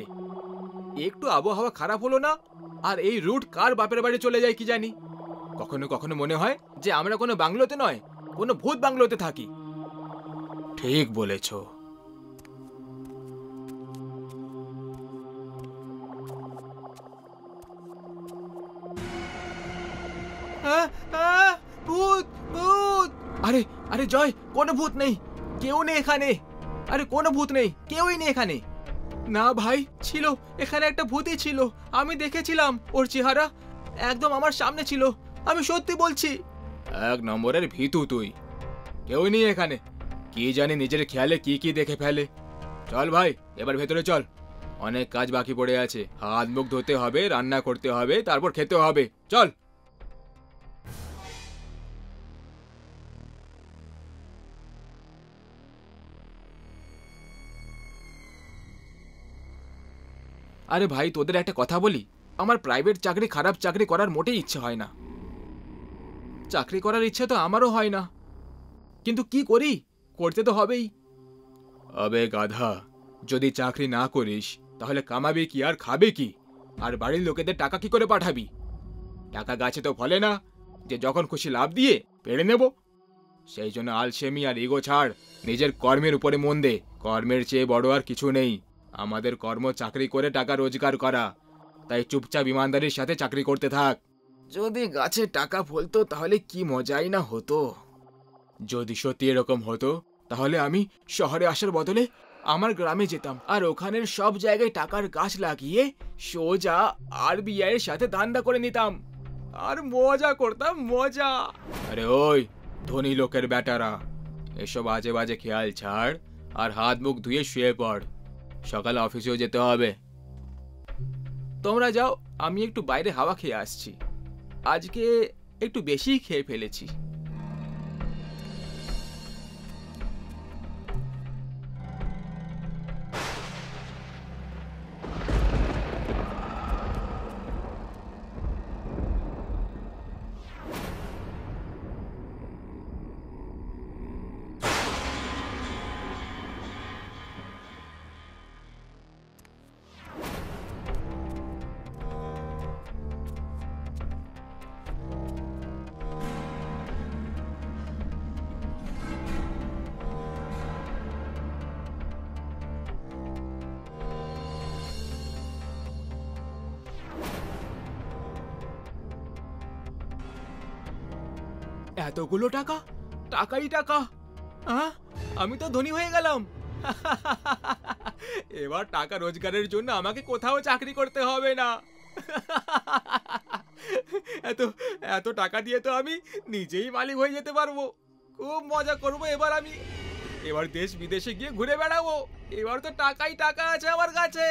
একটু আবহাওয়া খারাপ হলো না আর এই রুট কার বাপের বাড়ি চলে যায় কি জানি। কখনো কখনো মনে হয় যে আমরা কোনো বাংলোতে নয়, কোনো ভূত বাংলোতে থাকি। ঠিক বলেছ। ভূত, ভূত! আরে আরে জয়, কোনো ভূত নেই, কেউ নেই এখানে। আরে কোনো ভূত নেই, কেউই নেই এখানে। না ভাই, ছিল, এখানে একটা ভূতই ছিল। আমি দেখেছিলাম, ওর চেহারা একদম আমার সামনে ছিল। আমি সত্যি বলছি। এক নম্বরের ভীতু তুই। কেউই নেই এখানে। কি জানি নিজের খেয়ালে কি কি দেখে ফেলে। চল ভাই, এবার ভেতরে চল, অনেক কাজ বাকি পড়ে আছে। হাত মুখ ধুতে হবে, রান্না করতে হবে, তারপর খেতে হবে। চল। আরে ভাই, তোদের একটা কথা বলি, আমার প্রাইভেট চাকরি খারাপ চাকরি করার মোটেই ইচ্ছে হয় না। চাকরি করার ইচ্ছে তো আমারও হয় না, কিন্তু কি করি, করতে তো হবেই। আবে গাধা, যদি চাকরি না করিস তাহলে কামাবি কি আর খাবে কি? আর বাড়ির লোকেদের টাকা কি করে পাঠাবি? টাকা গাছে তো ফলে না যে যখন খুশি লাভ দিয়ে পেড়ে নেব। সেই জন্য আলসেমি আর ইগো ছাড়, নিজের কর্মের উপরে মন দে। কর্মের চেয়ে বড় আর কিছু নেই। আমাদের কর্ম চাকরি করে টাকা রোজগার করা, তাই চুপচাপ ইমানদারির সাথে চাকরি করতে থাক। যদি গাছে টাকা ফলতো তাহলে কি মজাই না হতো। যদি সত্যি এরকম হতো তাহলে আমি শহরে আসার বদলে আমার গ্রামে যেতাম আর ওখানের সব জায়গায় টাকার গাছ লাগিয়ে সোজা আরবিআই এর সাথে ধান্দা করে নিতাম আর মজা করতাম মজা। আরে ওই ধনী লোকের বেটারা, এসব আজে বাজে খেয়াল ছাড় আর হাত মুখ ধুয়ে শুয়ে পড়, সকালে অফিসেও যেতে হবে। তোমরা যাও, আমি একটু বাইরে হাওয়া খেয়ে আসছি, আজকে একটু বেশি খেয়ে ফেলেছি। এতগুলো টাকা, টাকাই টাকা। হ্যাঁ, আমি তো ধনী হয়ে গেলাম। এবার টাকা রোজগারের জন্য আমাকে কোথাও চাকরি করতে হবে না। এত এত টাকা দিয়ে তো আমি নিজেই মালিক হয়ে যেতে পারবো। খুব মজা করবো এবার আমি। এবার দেশ বিদেশে গিয়ে ঘুরে বেড়াবো। এবার তো টাকাই টাকা আছে আমার কাছে।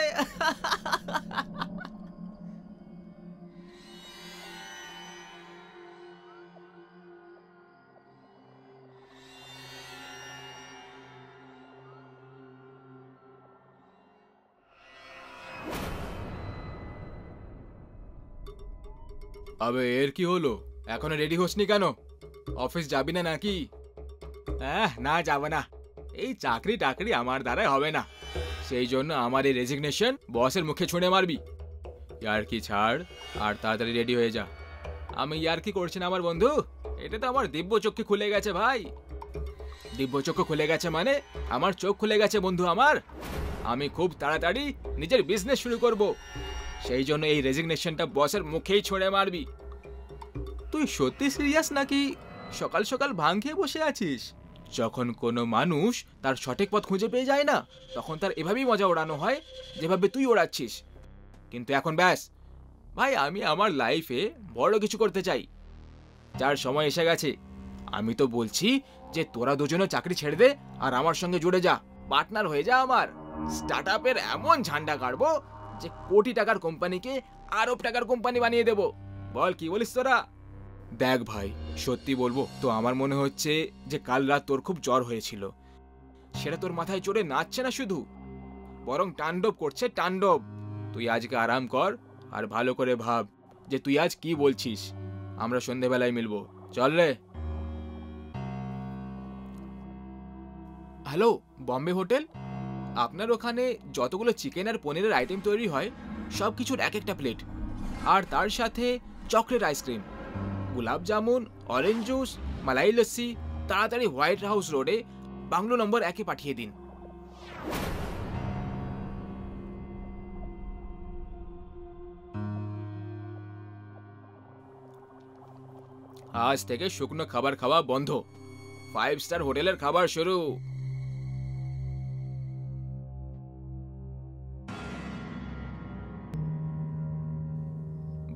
আবে এর কি হলো? এখনো রেডি হসনি কেন? অফিস যাবি না নাকি? না যাব না, এই চাকরি টাকরি আমার দ্বারাই হবে না। সেই জন্য আমার এই রেজিগনেশন বসের মুখে ছুঁড়ে মারবি। ইয়ার কি ছাড় আর তাড়াতাড়ি রেডি হয়ে যা। আমি ইয়ার কি করছি না আমার বন্ধু, এটা তো আমার দিব্য চক্ষু খুলে গেছে ভাই। দিব্য চক্ষু খুলে গেছে মানে আমার চোখ খুলে গেছে বন্ধু আমার। আমি খুব তাড়াতাড়ি নিজের বিজনেস শুরু করব, সেই জন্য এই রেজিগনেশনটা বসের মুখেই ছুঁড়ে মারবি। তুই সত্যি সিরিয়াস নাকি সকাল সকাল ভাং খেয়ে বসে আছিস? যখন কোনো মানুষ তার সঠিক পথ খুঁজে পেয়ে যায় না, তখন তার এভাবেই মজা ওড়ানো হয় যেভাবে তুই ওড়াচ্ছিস। কিন্তু এখন ব্যাস ভাই, আমি আমার লাইফে বড় কিছু করতে চাই, যার সময় এসে গেছে। আমি তো বলছি যে তোরা দুজনে চাকরি ছেড়ে দে আর আমার সঙ্গে জুড়ে যা, পার্টনার হয়ে যা আমার। স্টার্ট আপের এমন ঝান্ডা কাটবো যে কোটি টাকার কোম্পানিকে আরব টাকার কোম্পানি বানিয়ে দেব। বল কি বলিস তোরা? দেখ ভাই, সত্যি বলবো তো আমার মনে হচ্ছে যে কাল রাত তোর খুব জ্বর হয়েছিল। সেটা তোর মাথায় চড়ে নাচছে না শুধু, বরং তাণ্ডব করছে তাণ্ডব। তুই আজকে আরাম কর আর ভালো করে ভাব যে তুই আজ কি বলছিস। আমরা সন্ধেবেলায় মিলবো, চল রে। Hello, Bombay hotel. আপনার ওখানে যতগুলো চিকেন আর পনিরের আইটেম তৈরি হয় সব কিছুর এক একটা প্লেট, আর তার সাথে চকলেট আইসক্রিম, গোলাপ জামুন, অরেঞ্জ জুস, মালাই লস্যি তাড়াতাড়ি হোয়াইট হাউস রোডে বাংলো নম্বর 1-এ পাঠিয়ে দিন। আজ থেকে শুকনো খাবার খাওয়া বন্ধ, 5 স্টার হোটেলের খাবার শুরু।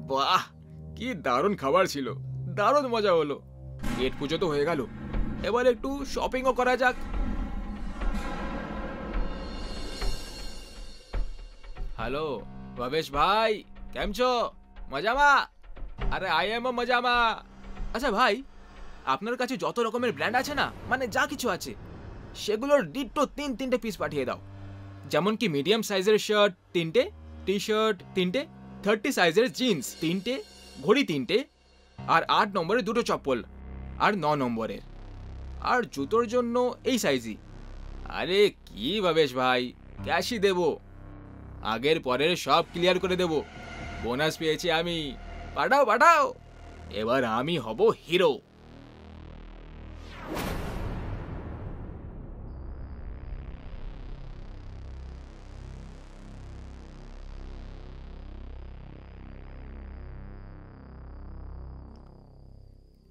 বাহ, কি দারুণ খাবার ছিল, দারুণ মজা হলো। পেট পুজো তো হয়ে গেল, এবার একটু শপিংও করা যাক। হ্যালো ভবেশ ভাই, কেম છો? মজামা? আরে আই এম মজামা। আচ্ছা ভাই, আপনার কাছে যত রকমের ব্র্যান্ড আছে না, মানে যা কিছু আছে, সেগুলোর ডিট্টো 3-3টে পিস পাঠিয়ে দাও। যেমন কি মিডিয়াম সাইজের শার্ট 3টে, টি শার্ট 3টে, 30 সাইজের জিন্স 3টে, ঘড়ি 3টে, আর 8 নম্বরের 2টো চপ্পল, আর 9 নম্বরের। আর জুতোর জন্য এই সাইজই। আরে কি ভবেশ ভাই, ক্যাশই দেব, আগের পরের সব ক্লিয়ার করে দেব। বোনাস পেয়েছি আমি, পাঠাও পাঠাও। এবার আমি হব হিরো।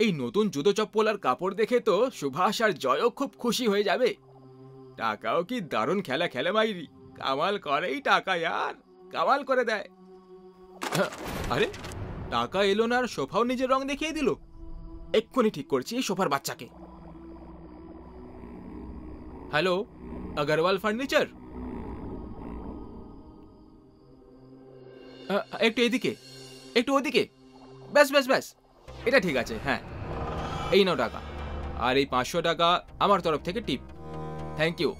এই নতুন জুতো চপ্পল আর কাপড় দেখে তো সুভাষ আর জয়ও খুব খুশি হয়ে যাবে। টাকাও কি দারুণ খেলা খেলে মাইরি, কামাল করেই টাকা यार, কামাল করে দেয়। আরে টাকা এলো না আর সোফাও নিজের রং দেখিয়ে দিল। এক্ষুনি ঠিক করছি এই সোফার বাচ্চাকে। Hello, Agarwal furniture? একটু এদিকে, একটু ওদিকে, ব্যাস ব্যাস ব্যাস, এটা ঠিক আছে। হ্যাঁ, এই নাও টাকা, আর এই 500 টাকা আমার তরফ থেকে টিপ। Thank you.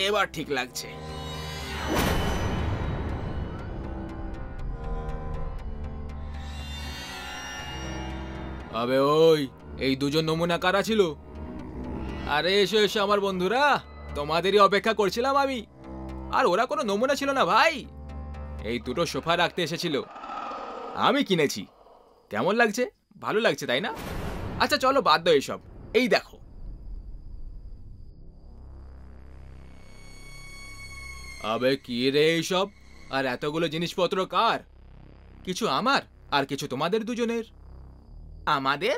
এবার ঠিক লাগছে। আবে ওই, এই দুজন নমুনা কারা ছিল? আরে এসো এসো আমার বন্ধুরা, তোমাদেরই অপেক্ষা করছিলাম আমি। আর ওরা কোনো নমুনা ছিল না ভাই, এই দুটো সোফা রাখতে এসেছিল, আমি কিনেছি। কেমন লাগছে? ভালো লাগছে তাই না? আচ্ছা চলো বাদ দাও এইসব, এই দেখো। আবে কি রে এইসব, আর এতগুলো জিনিসপত্র কার? কিছু আমার আর কিছু তোমাদের দুজনের। আমাদের?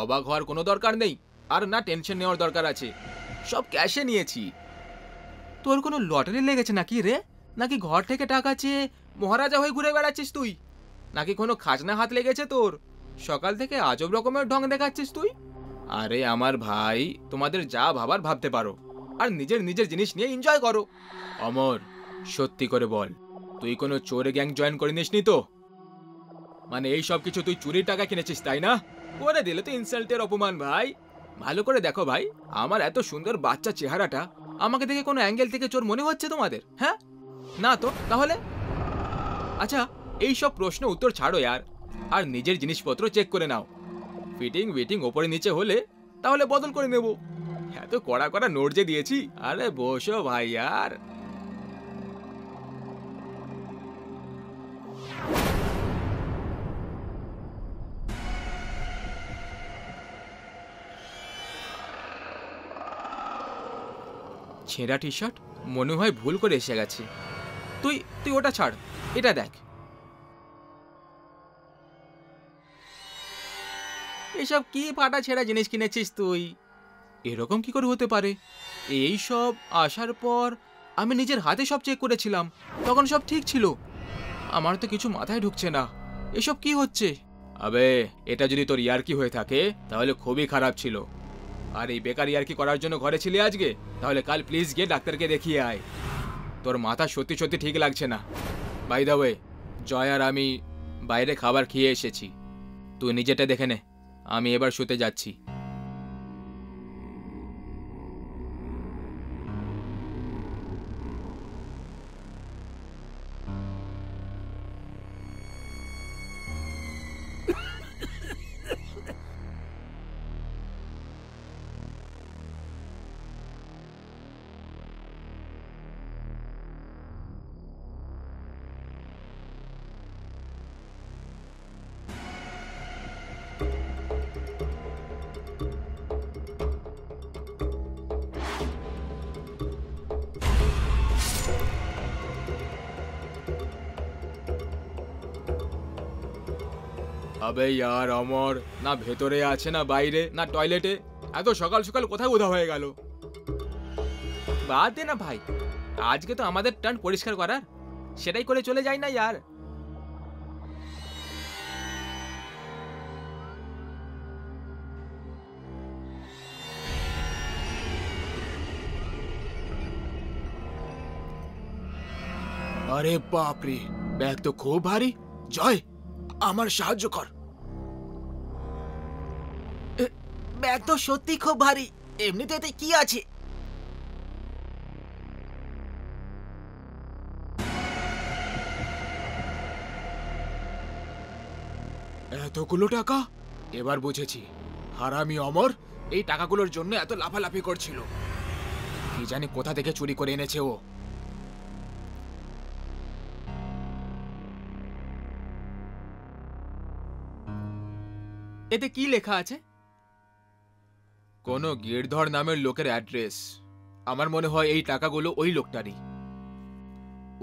অবাক হওয়ার কোনো দরকার নেই, আর না টেনশন নেওয়ার দরকার আছে। সব ক্যাশে নিয়েছি। তোর কোনো লটারি লেগেছে নাকি রে? নাকি ঘর থেকে টাকা চেয়ে মহারাজা হয়ে ঘুরে বেড়াচ্ছিস তুই? নাকি কোনো খাজনা হাত লেগেছে তোর? সকাল থেকে আজব রকমের ঢং দেখাচ্ছিস তুই। আরে আমার ভাই, তোমাদের যা ভাবার ভাবতে পারো, আর নিজের নিজের জিনিস নিয়ে এনজয় করো। অমর, সত্যি করে বল, তুই কোনো চোরে গ্যাং জয়েন করে নিসনি তো? মানে এই সব কিছু তুই চুরির টাকা কিনেছিস তাই না? করে দিলে তো ইনসাল্টের অপমান ভাই। ভালো করে দেখো ভাই, আমার এত সুন্দর বাচ্চা চেহারাটা, আমাকে দেখে কোনো অ্যাঙ্গেল থেকে চোর মনে হচ্ছে তোমাদের? হ্যাঁ না তো, তাহলে? আচ্ছা এই সব প্রশ্ন উত্তর ছাড়ো यार, আর নিজের জিনিসপত্র চেক করে নাও। ফিটিং উইটিং ওপরে নিচে হলে তাহলে বদল করে নেব। এত কড়া কড়া নোট যে দিয়েছি। আরে বসো ভাই यार। ছেঁড়া টি শার্ট, মনে হয় ভুল করে এসে গেছে। তুই তুই ওটা ছাড়, এটা দেখ। এসব কি ফাটা ছেঁড়া জিনিস কিনেছিস তুই? এরকম কি করে হতে পারে? এই সব আসার পর আমি নিজের হাতে সব চেক করেছিলাম, তখন সব ঠিক ছিল। আমার তো কিছু মাথায় ঢুকছে না, এসব কি হচ্ছে? আবে এটা যদি তোর ইয়ার্কি হয়ে থাকে তাহলে খুবই খারাপ ছিল। আর এই বেকার ইয়ার্কি করার জন্য ঘরে ছিলি আজকে, তাহলে কাল প্লিজ গিয়ে ডাক্তারকে দেখিয়ে আয়। তোর মাথা সত্যি সত্যি ঠিক লাগছে না। বাই দ্য ওয়ে, জয় আর আমি বাইরে খাবার খেয়ে এসেছি, তুই নিজেটা দেখে নে। আমি এবার শুতে যাচ্ছি। আবে यार অমর, না ভেতরে আছে না বাইরে না টয়লেটে, এত সকাল সকাল কোথায় উধা হয়ে গেল? বাদ দে না ভাই, আজকে তো আমাদের টার্ন পরিষ্কার করার, সেটাই করে চলে যাই না यार। আরে বাপ রে, ব্যাগ তো খুব ভারী। জয়, আমার সাহায্য কর। ব্যাগ তো সত্যি খুব ভারী, এমনিতে এতে কি আছে? এতগুলো টাকা? এবার বুঝেছি, হারামি অমর এই টাকাগুলোর জন্য এত লাফালাফি করছিল। কি জানি কোথা থেকে চুরি করে এনেছে ও। এতে কি লেখা আছে? কোন গিরধর নামের লোকের অ্যাড্রেস। আমার মনে হয় এই টাকাগুলো ওই লোকটারই।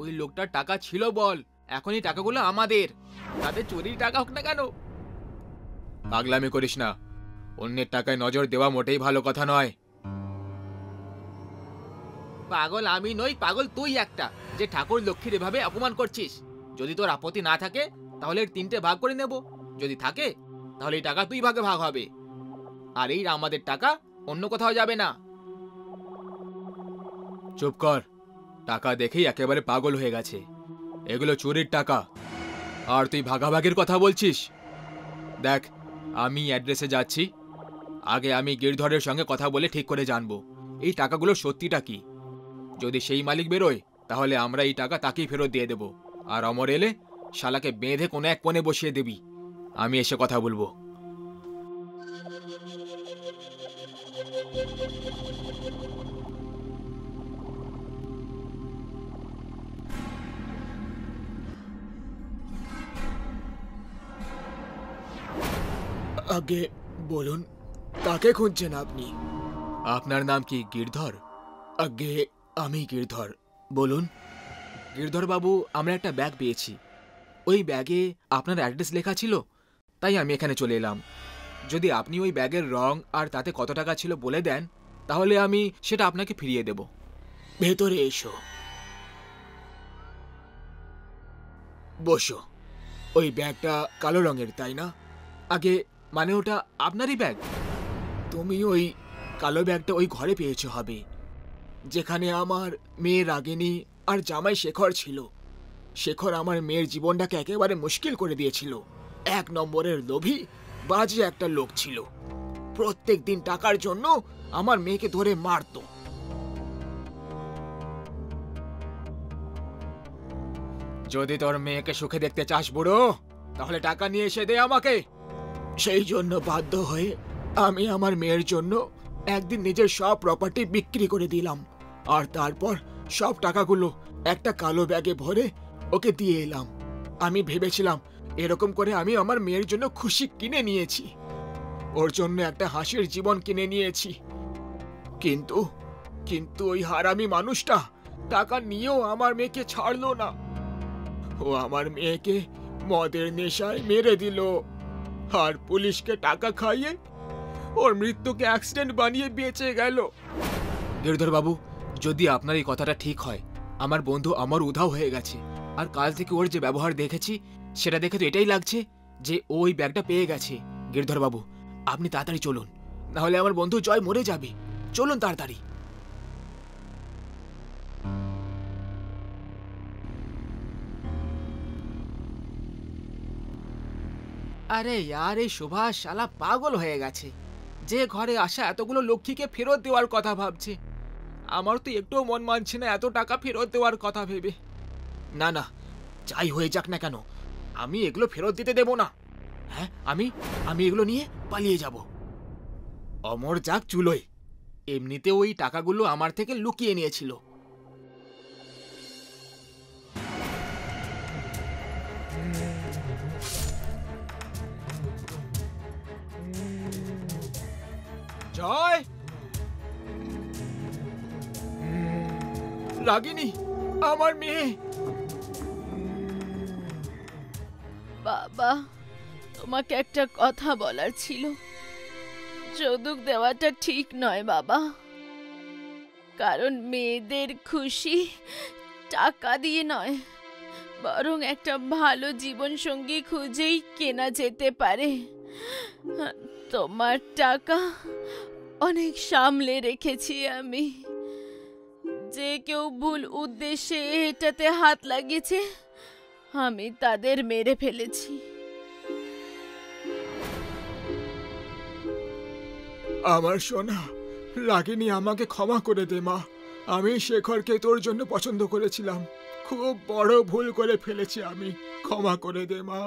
ওই লোকটার টাকা ছিল বল, এখন এই টাকাগুলো আমাদের, তাদের চুরির টাকা হোক না কেন। পাগলামি করিস না, অন্যের টাকায় নজর দেওয়া মোটেই ভালো কথা নয়। পাগল আমি নই, পাগল তুই একটা, যে ঠাকুর লক্ষ্মীর এভাবে অপমান করছিস। যদি তোর আপত্তি না থাকে তাহলে 3টে ভাগ করে নেব, যদি থাকে তাহলে এই টাকা 2 ভাগে ভাগ হবে, আর এই আমাদের টাকা অন্য কোথাও যাবে না। চুপ কর, টাকা দেখেই একেবারে পাগল হয়ে গেছে। এগুলো চুরির টাকা, আর তুই ভাগাভাগির কথা বলছিস। দেখ, আমি অ্যাড্রেসে যাচ্ছি, আগে আমি গিরধরের সঙ্গে কথা বলে ঠিক করে জানবো এই টাকাগুলো সত্যিটা কি। যদি সেই মালিক বেরোয় তাহলে আমরা এই টাকা তাকেই ফেরত দিয়ে দেব, আর অমর এলে শালাকে বেঁধে কোনো এক কোণে বসিয়ে দিবি। আমি এসে কথা বলবো। আগে বলুন, কাকে খুঁজছেন আপনি? আপনার নাম কি গিরধর? আগে আমি গিরধর, বলুন। গিরধর বাবু, আমরা একটা ব্যাগ পেয়েছি, ওই ব্যাগে আপনার অ্যাড্রেস লেখা ছিল, তাই আমি এখানে চলে এলাম। যদি আপনি ওই ব্যাগের রং আর তাতে কত টাকা ছিল বলে দেন তাহলে আমি সেটা আপনাকে ফিরিয়ে দেব। ভেতরে এসো, বসো। ওই ব্যাগটা কালো রঙের, তাই না? আগে মানে ওটা আপনারই ব্যাগ? তুমি ওই কালো ব্যাগটা ওই ঘরে পেয়েছো হবে, যেখানে আমার মেয়ে রাগিনী আর জামাই শেখর ছিল। শেখর আমার মেয়ের জীবনটাকে একেবারে মুশকিল করে দিয়েছিল। 1 নম্বরের লোভী বাজে একটা লোক ছিল, প্রত্যেক দিন টাকার জন্য আমার মেয়েকে ধরে মারতো। যদি তোর মেয়েকে সুখে দেখতে চাস বুড়ো, তাহলে টাকা নিয়ে এসে দে আমাকে। সেই জন্য বাধ্য হয়ে আমি আমার মেয়ের জন্য একদিন নিজের সব প্রপার্টি বিক্রি করে দিলাম, আর তারপর সব টাকাগুলো একটা কালো ব্যাগে ভরে ওকে দিয়ে এলাম। আমি ভেবেছিলাম এরকম করে আমি আমার মেয়ের জন্য খুশি কিনে নিয়েছি, ওর জন্য একটা হাসির জীবন কিনে নিয়েছি। কিন্তু কিন্তু ওই হারামি মানুষটা টাকা নিয়েও আমার মেয়েকে ছাড়লো না। ও আমার মেয়েকে মদের নেশায় মেরে দিল, আর পুলিশকে টাকা খাইয়ে ওর মৃত্যুকে অ্যাক্সিডেন্ট বানিয়ে বেঁচে গেল। গিরধর বাবু, যদি আপনার এই কথাটা ঠিক হয়, আমার বন্ধু আমার উধাও হয়ে গেছে, আর কাল থেকে ওর যে ব্যবহার দেখেছি সেটা দেখে তো এটাই লাগছে যে ওই ব্যাগটা পেয়ে গেছে। গিরধর বাবু, আপনি তাড়াতাড়ি চলুন, নাহলে আমার বন্ধু জয় মরে যাবে। চলুন তাড়াতাড়ি। আরে यार, এই সুভাষ শালা পাগল হয়ে গেছে, যে ঘরে আসা এতগুলো লক্ষ্মীকে ফেরত দেওয়ার কথা ভাবছে। আমার তো একটুও মন মানছে না এত টাকা ফেরত দেওয়ার কথা ভেবে। না না, যাই হয়ে যাক না কেন, আমি এগুলো ফেরত দিতে দেব না। হ্যাঁ, আমি এগুলো নিয়ে পালিয়ে যাব। অমর যাক চুলোয়, এমনিতে ওই টাকাগুলো আমার থেকে লুকিয়ে নিয়েছিল। জয়, রাগিনী, আমার মেয়ে। বাবা, তোমাকে একটা কথা বলার ছিল। যৌতুক দেওয়াটা ঠিক নয় বাবা, কারণ মেয়েদের খুশি টাকা দিয়ে নয়, বরং একটা ভালো জীবন সঙ্গী খুঁজেই কেনা যেতে পারে। তোমার টাকা অনেক সামলে রেখেছি আমি। যে কেউ ভুল উদ্দেশ্যে এটাতে হাত লাগিয়েছে, আমি তাদের মেরে ফেলেছি। আমার সোনা রাগিনী, আমাকে ক্ষমা করে দে মা। আমি শেখরকে তোর জন্য পছন্দ করেছিলাম, খুব বড় ভুল করে ফেলেছি আমি, ক্ষমা করে দে মা।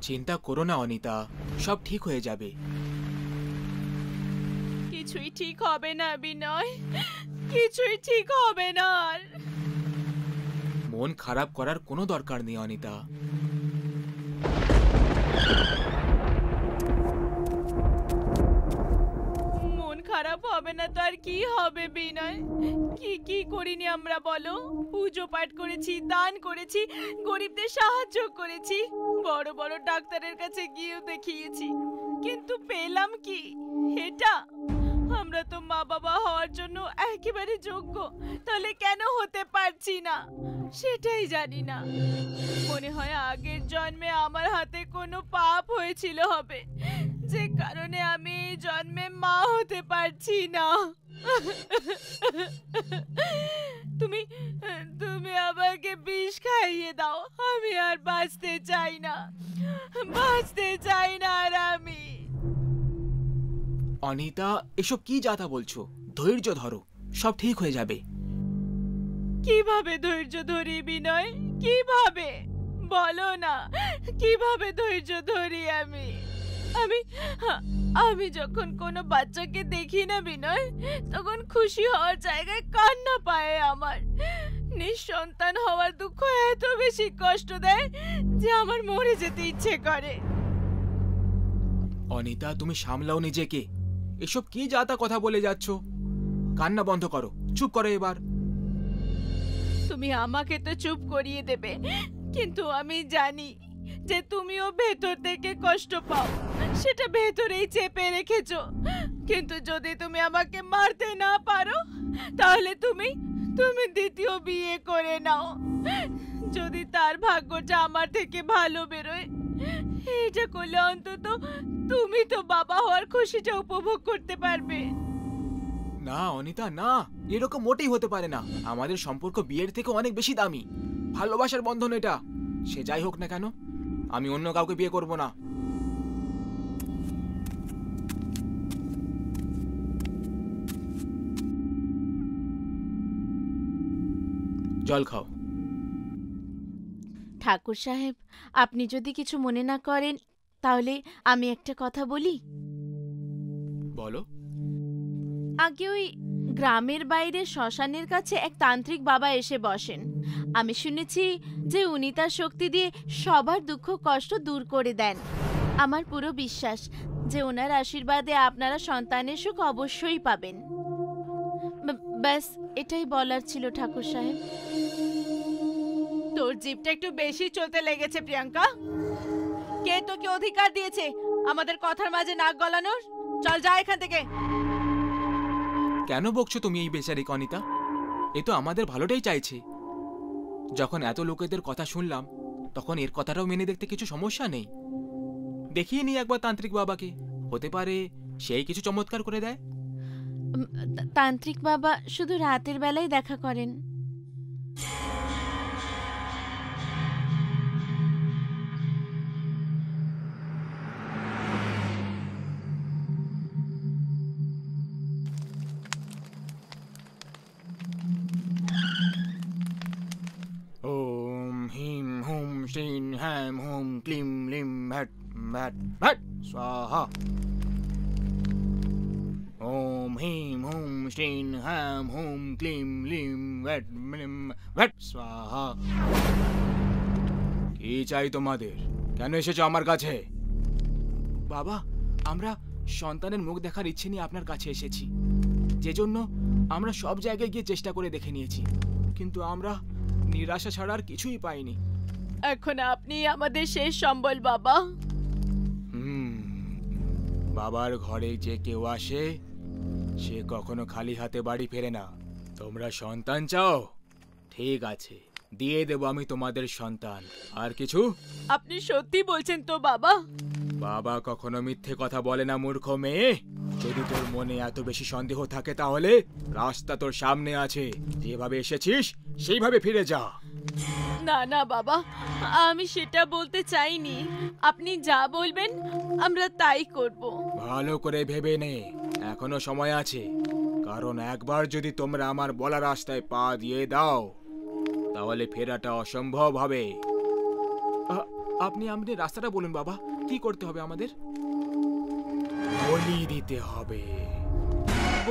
চিন্তা করো না অনিতা, সব ঠিক হয়ে যাবে। কিছুই ঠিক হবে না বিনয়, কিছুই ঠিক হবে না। আর মন খারাপ করার কোনো দরকার নেই অনিতা। মন খারাপ হবে না তো আর কি হবে বিনয়? কি কি করিনি আমরা বলো? পুজো পাঠ করেছি, দান করেছি, গরিবদের সাহায্য করেছি, বড় বড় ডাক্তারের কাছে গিয়েও দেখিয়েছি, কিন্তু পেলাম কি এটা? আমরা তো মা বাবা হওয়ার জন্য একেবারে যোগ্য, তাহলে কেন হতে পারছি না সেটাই জানি না। মনে হয় আগের জন্মে আমার হাতে কোনো পাপ হয়েছিল হবে, যে কারণে আমি এই জন্মে মা হতে পারছি না। তুমি তুমি আমাকে বিষ খাইয়ে দাও, আমি আর বাঁচতে চাই না, বাঁচতে চাই না আর আমি। অনিতা, এসব কি যাতা বলছো? ধৈর্য ধরো, সব ঠিক হয়ে যাবে। কিভাবে ধৈর্য ধরি বিনয়? কিভাবে বলো না, কিভাবে ধৈর্য ধরি আমি? আমি আমি যখন কোনো বাচ্চাকে দেখি না বিনয়, তখন খুশি হওয়ার জায়গায় কান্না পায় আমার। নিঃসন্তান হওয়ার দুঃখ এত বেশি কষ্ট দেয় যে আমার মরে যেতে ইচ্ছে করে। অনিতা, তুমি সামলাও নিজেকে। এসব কি যাতা কথা বলে যাচ্ছ? কান্না বন্ধ করো, চুপ করো এবার। তুমি আমাকে তো চুপ করিয়ে দেবে, কিন্তু আমি জানি যে তুমিও ভেতর থেকে কষ্ট পাও, সেটা ভেতরেই চেপে রেখেছো। কিন্তু যদি তুমি আমাকে মারতে না পারো, তাহলে তুমি দ্বিতীয় বিয়ে করে নাও। যদি তার ভাগ্যটা আমার থেকে ভালো বেরোয়, এটা করলে অন্তত তুমি তো বাবা হওয়ার খুশিটা উপভোগ করতে পারবে। না অনিতা, না, এরকম মোটেই হতে পারে না। আমাদের সম্পর্ক বিয়ের থেকে অনেক বেশি দামি, ভালোবাসার বন্ধন এটা। সে যাই হোক না কেন, আমি অন্য কাউকে বিয়ে করব না। জল খাও। ঠাকুর সাহেব, আপনি যদি কিছু মনে না করেন, তাহলে আমি একটা কথা বলি। বলো। আগে ওই গ্রামের বাইরে শ্মশানের কাছে এক তান্ত্রিক বাবা এসে বসেন। আমি শুনেছি যে উনি তার শক্তি দিয়ে সবার দুঃখ কষ্ট দূর করে দেন। আমার পুরো বিশ্বাস যে ওনার আশীর্বাদে আপনারা সন্তানের সুখ অবশ্যই পাবেন। ব্যাস এটাই বলার ছিল ঠাকুর সাহেব। তোর জিভটা একটু বেশি চলতে লেগেছে প্রিয়াঙ্কা। কে তোকে অধিকার দিয়েছে আমাদের কথার মাঝে নাক গলানোর? চল যা এখান থেকে। কেন বকছো তুমি এই বেচারি অনিতা? এ তো আমাদের ভালোটাই চাইছে। যখন এত লোকেদের কথা শুনলাম, তখন এর কথাটাও মেনে দেখতে কিছু সমস্যা নেই। দেখিয়ে নি একবার তান্ত্রিক বাবাকে, হতে পারে সেই কিছু চমৎকার করে দেয়। তান্ত্রিক বাবা শুধু রাতের বেলায় দেখা করেন। ওম হিম হুম শ্রীং হ্যাম হুম ক্লিম লিম ভ্যাট ভ্যাট ভ্যাট স্বাহা। ওম হিম হুম শ্রীং হ্যাম হুম ক্লিম লিম ভ্যাট লিম ভ্যাট স্বাহা। কি চাই তোমাদের? কেন এসেছো আমার কাছে? বাবা, আমরা সন্তানের মুখ দেখার ইচ্ছে নিয়ে আপনার কাছে এসেছি, যে জন্য আমরা সব জায়গায় গিয়ে চেষ্টা করে দেখে নিয়েছি, কিন্তু আমরা নিরাশা ছাড়া আর কিছুই পাইনি। এখন আপনি আমাদের শেষ সম্বল বাবা। বাবার ঘরে যে কেউ আসে, সে কখনো খালি হাতে বাড়ি ফেরে না। তোমরা সন্তান চাও? ঠিক আছে, দিয়ে দেব আমি তোমাদের সন্তান। আর কিছু? আপনি সত্যি বলছেন তো বাবা? বাবা কখনো মিথ্যে কথা বলে না মূর্খ মেয়ে। যদি তোর মনে এত বেশি সন্দেহ থাকে, তাহলে রাস্তা তোর সামনে আছে। যেভাবে এসেছিস সেইভাবে ফিরে যা। না না বাবা, আমি সেটা বলতে চাইনি। আপনি যা বলবেন আমরা তাই করব। ভালো করে ভেবে নে, এখনো সময় আছে। কারণ একবার যদি তোমরা আমার বলা রাস্তায় পা দিয়ে দাও, তাহলে ফেরাটা অসম্ভব হবে। আপনি রাস্তাটা বলুন বাবা, কি করতে হবে আমাদের? বলি দিতে হবে।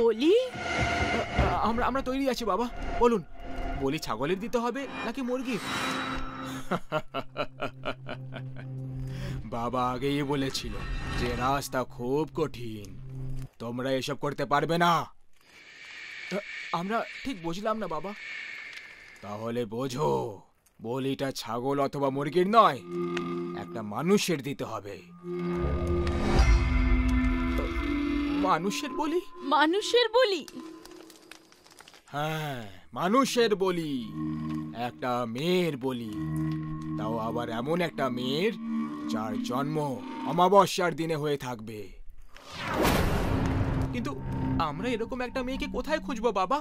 বলি? আমরা তৈরি আছি বাবা, বলুন বলি ছাগলের দিতে হবে নাকি মুরগির? বাবা আগেই বলেছিল যে রাস্তা খুব কঠিন, তোমরা এসব করতে পারবে না। আমরা ঠিক বুঝলাম না বাবা। তাহলে বোঝো, বলিটা ছাগল অথবা মুরগির নয়, একটা মানুষের দিতে হবে। মানুষের বলি? মানুষের বলি? হ্যাঁ, মানুষের বলি, একটা মেয়ের বলি, তাও আবার এমন একটা মেয়ের যার জন্ম অমাবস্যার দিনে হয়ে থাকবে। কিন্তু আমরা এরকম একটা মেয়েকে কোথায় খুঁজবো বাবা?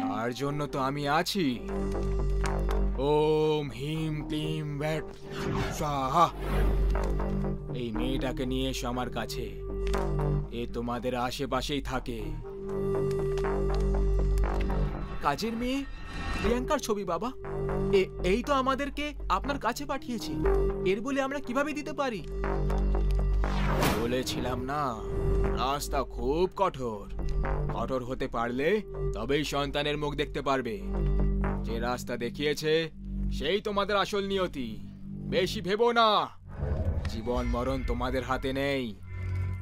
তার জন্য তো আমি আছি। ওম হিম ক্লিম ব্যাট স্বাহা। এই মেয়েটাকে নিয়ে এসো আমার কাছে, এ তোমাদের আশেপাশেই থাকে। কাজের মেয়ে প্রিয়াঙ্কার ছবি বাবা, এই তো আমাদেরকে আপনার কাছে পাঠিয়েছে। এর বলে আমরা কিভাবে দিতে পারি? বলেছিলাম না, রাস্তা খুব কঠোর। কঠোর হতে পারলে তবেই সন্তানের মুখ দেখতে পারবে। যে রাস্তা দেখিয়েছে সেই তোমাদের আসল নিয়তি। বেশি ভেবো না, জীবন মরণ তোমাদের হাতে নেই।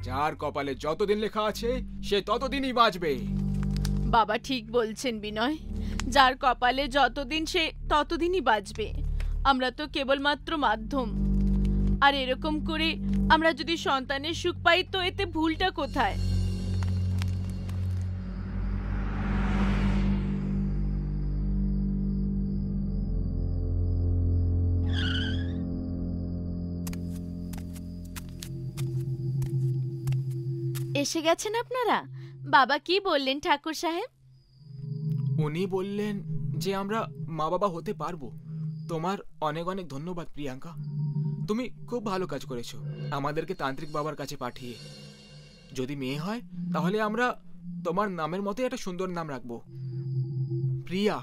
যার কপালে যতদিন লেখা আছে সে ততদিনই বাঁচবে। বাবা ঠিক বলছেন বিনয়, যার কপালে যতদিন সে ততদিনই বাঁচবে। আমরা তো কেবলমাত্র মাধ্যম। আর এরকম করে আমরা যদি সন্তানের সুখ পাই তো এতে ভুলটা কোথায়? এসে গেছেন আপনারা? বাবা কি বললেন ঠাকুর সাহেব? উনি বললেন যে আমরা মা বাবা হতে পারবো। তোমার অনেক অনেক ধন্যবাদ প্রিয়াঙ্কা, তুমি খুব ভালো কাজ করেছো আমাদেরকে তান্ত্রিক বাবার কাছে পাঠিয়ে। যদি মেয়ে হয় তাহলে আমরা তোমার নামের মতো একটা সুন্দর নাম রাখবো, প্রিয়া।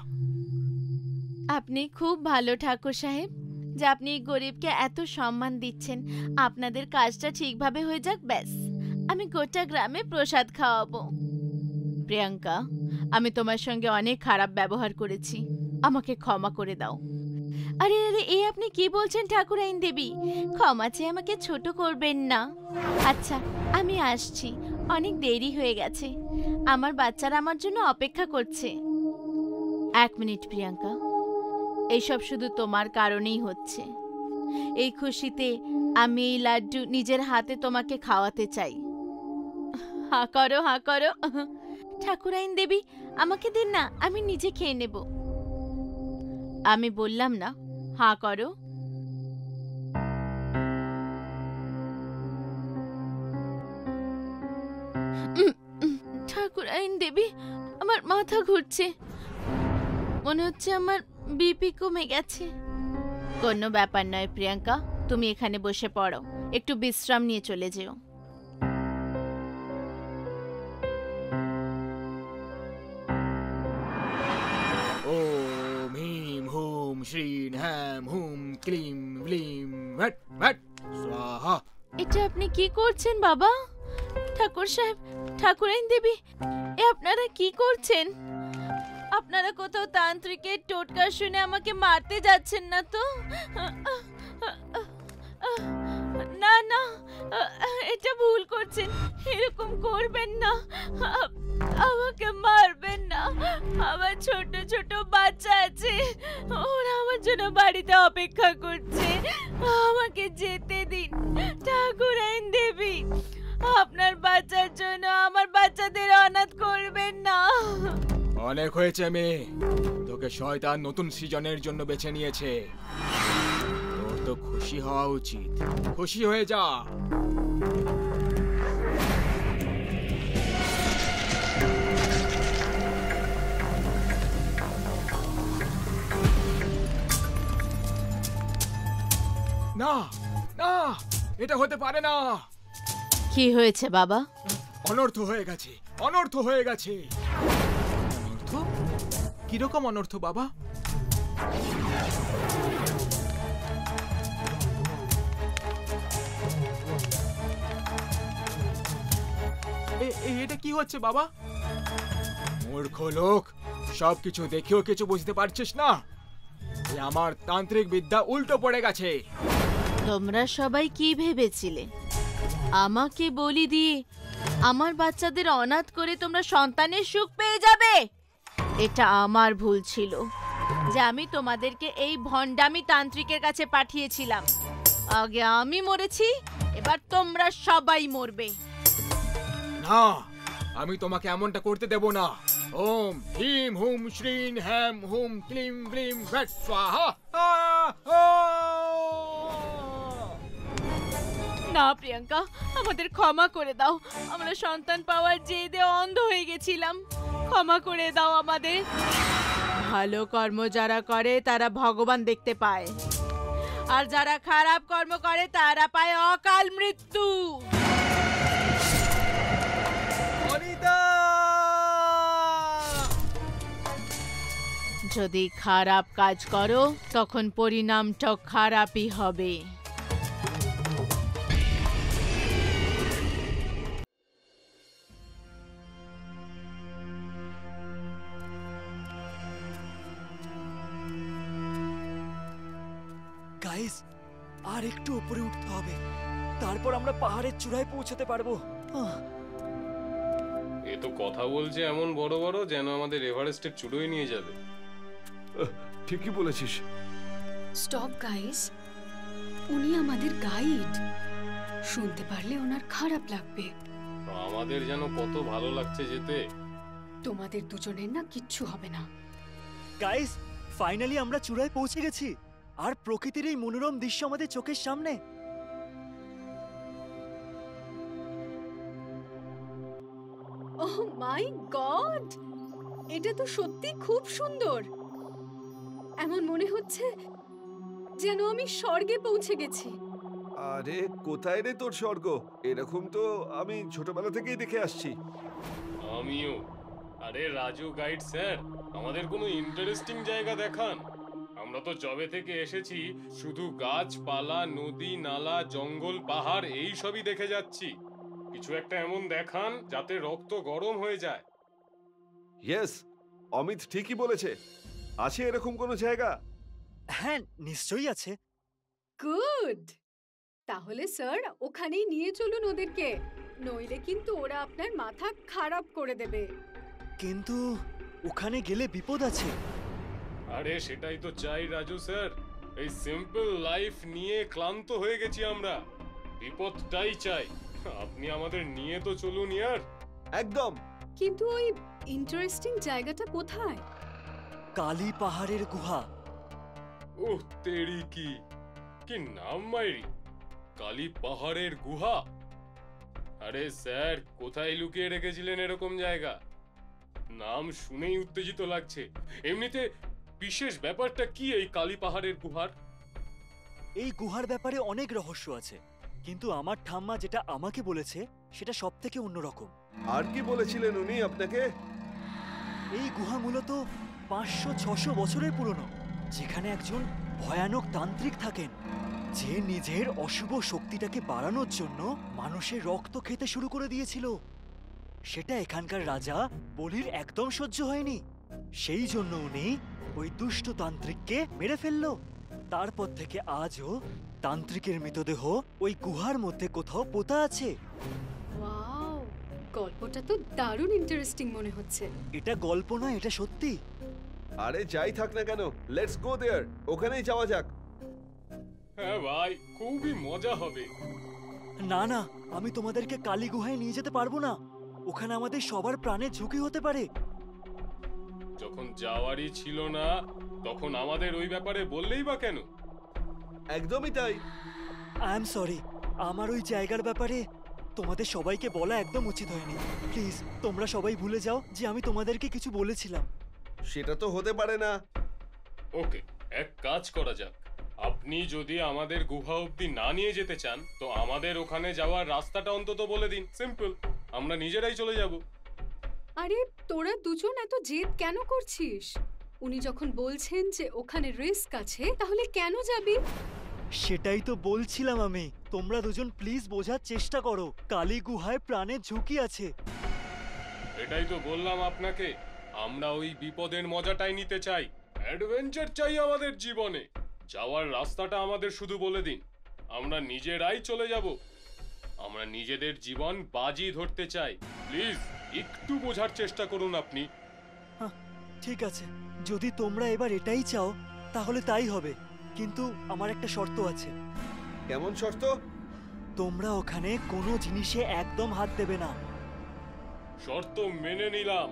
আপনি খুব ভালো ঠাকুর সাহেব, যে আপনি গরিবকে এত সম্মান দিচ্ছেন। আপনাদের কাজটা ঠিকভাবে হয়ে যাক ব্যাস, আমি গোটা গ্রামে প্রসাদ খাওয়াবো। প্রিয়াঙ্কা, আমি তোমার সঙ্গে অনেক খারাপ ব্যবহার করেছি, আমাকে ক্ষমা করে দাও। আরে আরে, এই আপনি কি বলছেন ঠাকুরাইন দেবী? ক্ষমা চেয়ে আমাকে ছোট করবেন না। আচ্ছা, আমি আসছি, অনেক দেরি হয়ে গেছে। আমার বাচ্চারা আমার জন্য অপেক্ষা করছে। এক মিনিট প্রিয়াঙ্কা, এইসব শুধু তোমার কারণেই হচ্ছে। এই খুশিতে আমি এই লাড্ডু নিজের হাতে তোমাকে খাওয়াতে চাই। হা করো, হা করো। ঠাকুরাইন দেবী, আমাকে দিন না, আমি নিজে খেয়ে নেব। আমি বললাম না, হা করো। ঠাকুরাইন দেবী, আমার মাথা ঘুরছে, মনে হচ্ছে আমার বিপি কমে গেছে। কোনো ব্যাপার নয় প্রিয়াঙ্কা, তুমি এখানে বসে পড়ো, একটু বিশ্রাম নিয়ে চলে যেও। ওম হিম হুম শ্রীন হ্যাম হুম ক্লিম ব্লিম ভট ভট স্বাহা। এটা আপনি কি করছেন বাবা? ঠাকুর সাহেব, ঠাকুরাইন দেবী, এ আপনারা কি করছেন? আপনারা কোথাও তান্ত্রিকের টোটকা শুনে আমাকে মারতে যাচ্ছেন না তো? না না, এটা ভুল করছেন, এরকম করবেন না। আমাকে মারবেন না, আমার ছোট ছোট বাচ্চা আছে, ওরা আমার জন্য বাড়িতে অপেক্ষা করছে। আমাকে যেতে দিন ঠাকুরাইন দেবী, আপনার বাচ্চার জন্য আমার বাচ্চাদের অনাথ করবেন না। অনেক হয়েছে মেয়ে, তোকে শয়তান নতুন সৃজনের জন্য বেছে নিয়েছে। তোর তো খুশি হওয়া উচিত, খুশি হয়ে যা। না না, এটা হতে পারে না। কি হয়েছে বাবা? অনর্থ হয়ে গেছে, অনর্থ হয়ে গেছে। অনর্থ? কিরকম অনর্থ বাবা? এটা কি হচ্ছে বাবা? মূর্খ লোক, সবকিছু দেখেও কিছু বুঝতে পারছিস না? আমার তান্ত্রিক বিদ্যা উল্টো পড়ে গেছে। তোমরা সবাই কি ভেবেছিলে? আমাকে বলি দিয়ে আমার বাচ্চাদের অনাথ করে তোমরা সন্তানের সুখ পেয়ে যাবে? এটা আমার ভুল ছিল যে আমি তোমাদেরকে এই ভণ্ডামি তান্ত্রিকের কাছে পাঠিয়েছিলাম। আগে আমি মরেছি, এবার তোমরা সবাই মরবে। না, আমি তোমাকে এমনটা করতে দেব না। ওম হ্রিম হুম শ্রীং হ্যাম হুম ক্লিম ব্লিম ভট স্বাহা। না প্রিয়াঙ্কা, আমাদের ক্ষমা করে দাও। আমরা সন্তান পাওয়ার জেদে অন্ধ হয়ে গেছিলাম। ক্ষমা করে দাও আমাদের। ভালো কর্ম যারা করে তারা ভগবান দেখতে পায়, আর যারা খারাপ কর্ম করে তারা পায় অকাল মৃত্যু। যদি খারাপ কাজ করো তখন পরিণামটা খারাপই হবে। গাইস, আর একটু উপরে উঠতে হবে, তারপর আমরা পাহাড়ের চূড়ায় পৌঁছতে পারবো। এ তো কথা বলছে এমন বড় বড় যেন আমাদের এভারেস্টের চূড়োয় নিয়ে যাবে। ঠিকই বলেছিস। স্টপ গাইস, উনি আমাদের গাইড। শুনতে পারলে ওনার খারাপ লাগবে। আমাদের যেন কত ভালো লাগছে যেতে। তোমাদের দুজনের না কিচ্ছু হবে না। গাইস, ফাইনালি আমরা চূড়ায় পৌঁছে গেছি, আর প্রকৃতির এই মনোরম দৃশ্য আমাদের চোখের সামনে। ওহ মাই গড, এটা তো সত্যি খুব সুন্দর। এমন মনে হচ্ছে যেন আমি স্বর্গে পৌঁছে গেছি। আরে কোথায় রে তোর স্বর্গ? এরকম তো আমি ছোটবেলা থেকেই দেখে আসছি। আমিও। আরে রাজু গাইড স্যার, আমাদের কোনো ইন্টারেস্টিং জায়গা দেখান। আমরা তো জবে থেকে এসেছি শুধু গাছপালা, নদী, নালা, জঙ্গল, পাহাড় এই সবই দেখে যাচ্ছি। কিছু একটা এমন দেখান যাতে রক্ত গরম হয়ে যায়। ইয়েস, অমিত ঠিকই বলেছে। আছে এরকম কোনো জায়গা? হ্যাঁ, নিশ্চয়ই আছে। গুড, তাহলে স্যার ওখানেই নিয়ে চলুন ওদেরকে, নইলে কিন্তু ওরা আপনার মাথা খারাপ করে দেবে। কিন্তু ওখানে গেলে বিপদ আছে। আরে সেটাই তো চাই রাজু স্যার। এই সিম্পল লাইফ নিয়ে ক্লান্ত হয়ে গেছি আমরা। বিপদটাই চাই। আপনি আমাদের নিয়ে তো চলুন ইয়ার। একদম। কিন্তু ওই ইন্টারেস্টিং জায়গাটা কোথায়? কালী পাহাড়ের গুহা। ওহ তেরি কি নাম মাইরি, কালী পাহাড়ের গুহা। আরে স্যার, কোথায় লুকিয়ে রেখেছিলেন এরকম জায়গা? নাম শুনেই উত্তেজিত লাগছে। এমনিতে বিশেষ ব্যাপারটা কি এই কালী পাহাড়ের গুহার? এই গুহার ব্যাপারে অনেক রহস্য আছে, কিন্তু আমার ঠাম্মা যেটা আমাকে বলেছে সেটা সবথেকে অন্যরকম। আর কি বলেছিলেন উনি আপনাকে? এই গুহা মূলত 500-600 বছরের পুরনো, যেখানে একজন ভয়ানক তান্ত্রিক থাকেন, যে নিজের অশুভ শক্তিটাকে বাড়ানোর জন্য মানুষের রক্ত খেতে শুরু করে দিয়েছিল। সেটা এখানকার রাজা বলির একদম সহ্য হয়নি। সেই জন্য উনি ওই দুষ্ট তান্ত্রিককে মেরে ফেললো। তারপর থেকে আজও তান্ত্রিকের মৃতদেহ ওই গুহার মধ্যে কোথাও পোতা আছে। ওয়াও, গল্পটা তো দারুণ ইন্টারেস্টিং মনে হচ্ছে। এটা গল্প নয়, এটা সত্যি। আরে যাই থাক না কেন, লেটস গো देयर, ওখানেই যাওয়া যাক। হ্যাঁ ভাই, খুবই মজা হবে। না না, আমি তোমাদেরকে কালী গুহায় নিয়ে যেতে পারবো না। ওখানে আমাদের সবার প্রাণের ঝুঁকি হতে পারে। যখন যাওয়ারই ছিল না তখন আমাদের ওই ব্যাপারে বললেই বা কেন? একদমই তাই। আই এম সরি, আমার ওই জায়গার ব্যাপারে তোমাদের সবাইকে বলা একদম উচিত হয়নি। প্লিজ তোমরা সবাই ভুলে যাও যে আমি তোমাদেরকে কিছু বলেছিলাম। সেটা তো হতে পারে না। ওকে, এক কাজ করা যাক। আপনি যদি আমাদের গুহা অবধি না নিয়ে যেতে চান তো আমাদের ওখানে যাওয়ার রাস্তাটা অন্তত বলে দিন। সিম্পল, আমরা নিজেরাই চলে যাব। আরে তোরা দুজন এত জেদ কেন করছিস? উনি যখন বলছেন যে ওখানে রিস্ক আছে, তাহলে কেন যাবি? সেটাই তো বলছিলাম আমি। তোমরা দুজন প্লিজ বোঝার চেষ্টা করো, কালী গুহায় প্রাণের ঝুঁকি আছে। এটাই তো বললাম আপনাকে, আমরা ওই বিপদের মজাটাই নিতে চাই। অ্যাডভেঞ্চার চাই আমাদের জীবনে। যাওয়ার রাস্তাটা আমাদের শুধু বলে দিন, আমরা নিজেরাই চলে যাব। আমরা নিজেদের জীবন বাজি ধরতে চাই। প্লিজ একটু বোঝার চেষ্টা করুন আপনি। ঠিক আছে, যদি তোমরা এবার এটাই চাও তাহলে তাই হবে, কিন্তু আমার একটা শর্ত আছে। কেমন শর্ত? তোমরা ওখানে কোনো জিনিসে একদম হাত দেবে না। শর্ত মেনে নিলাম।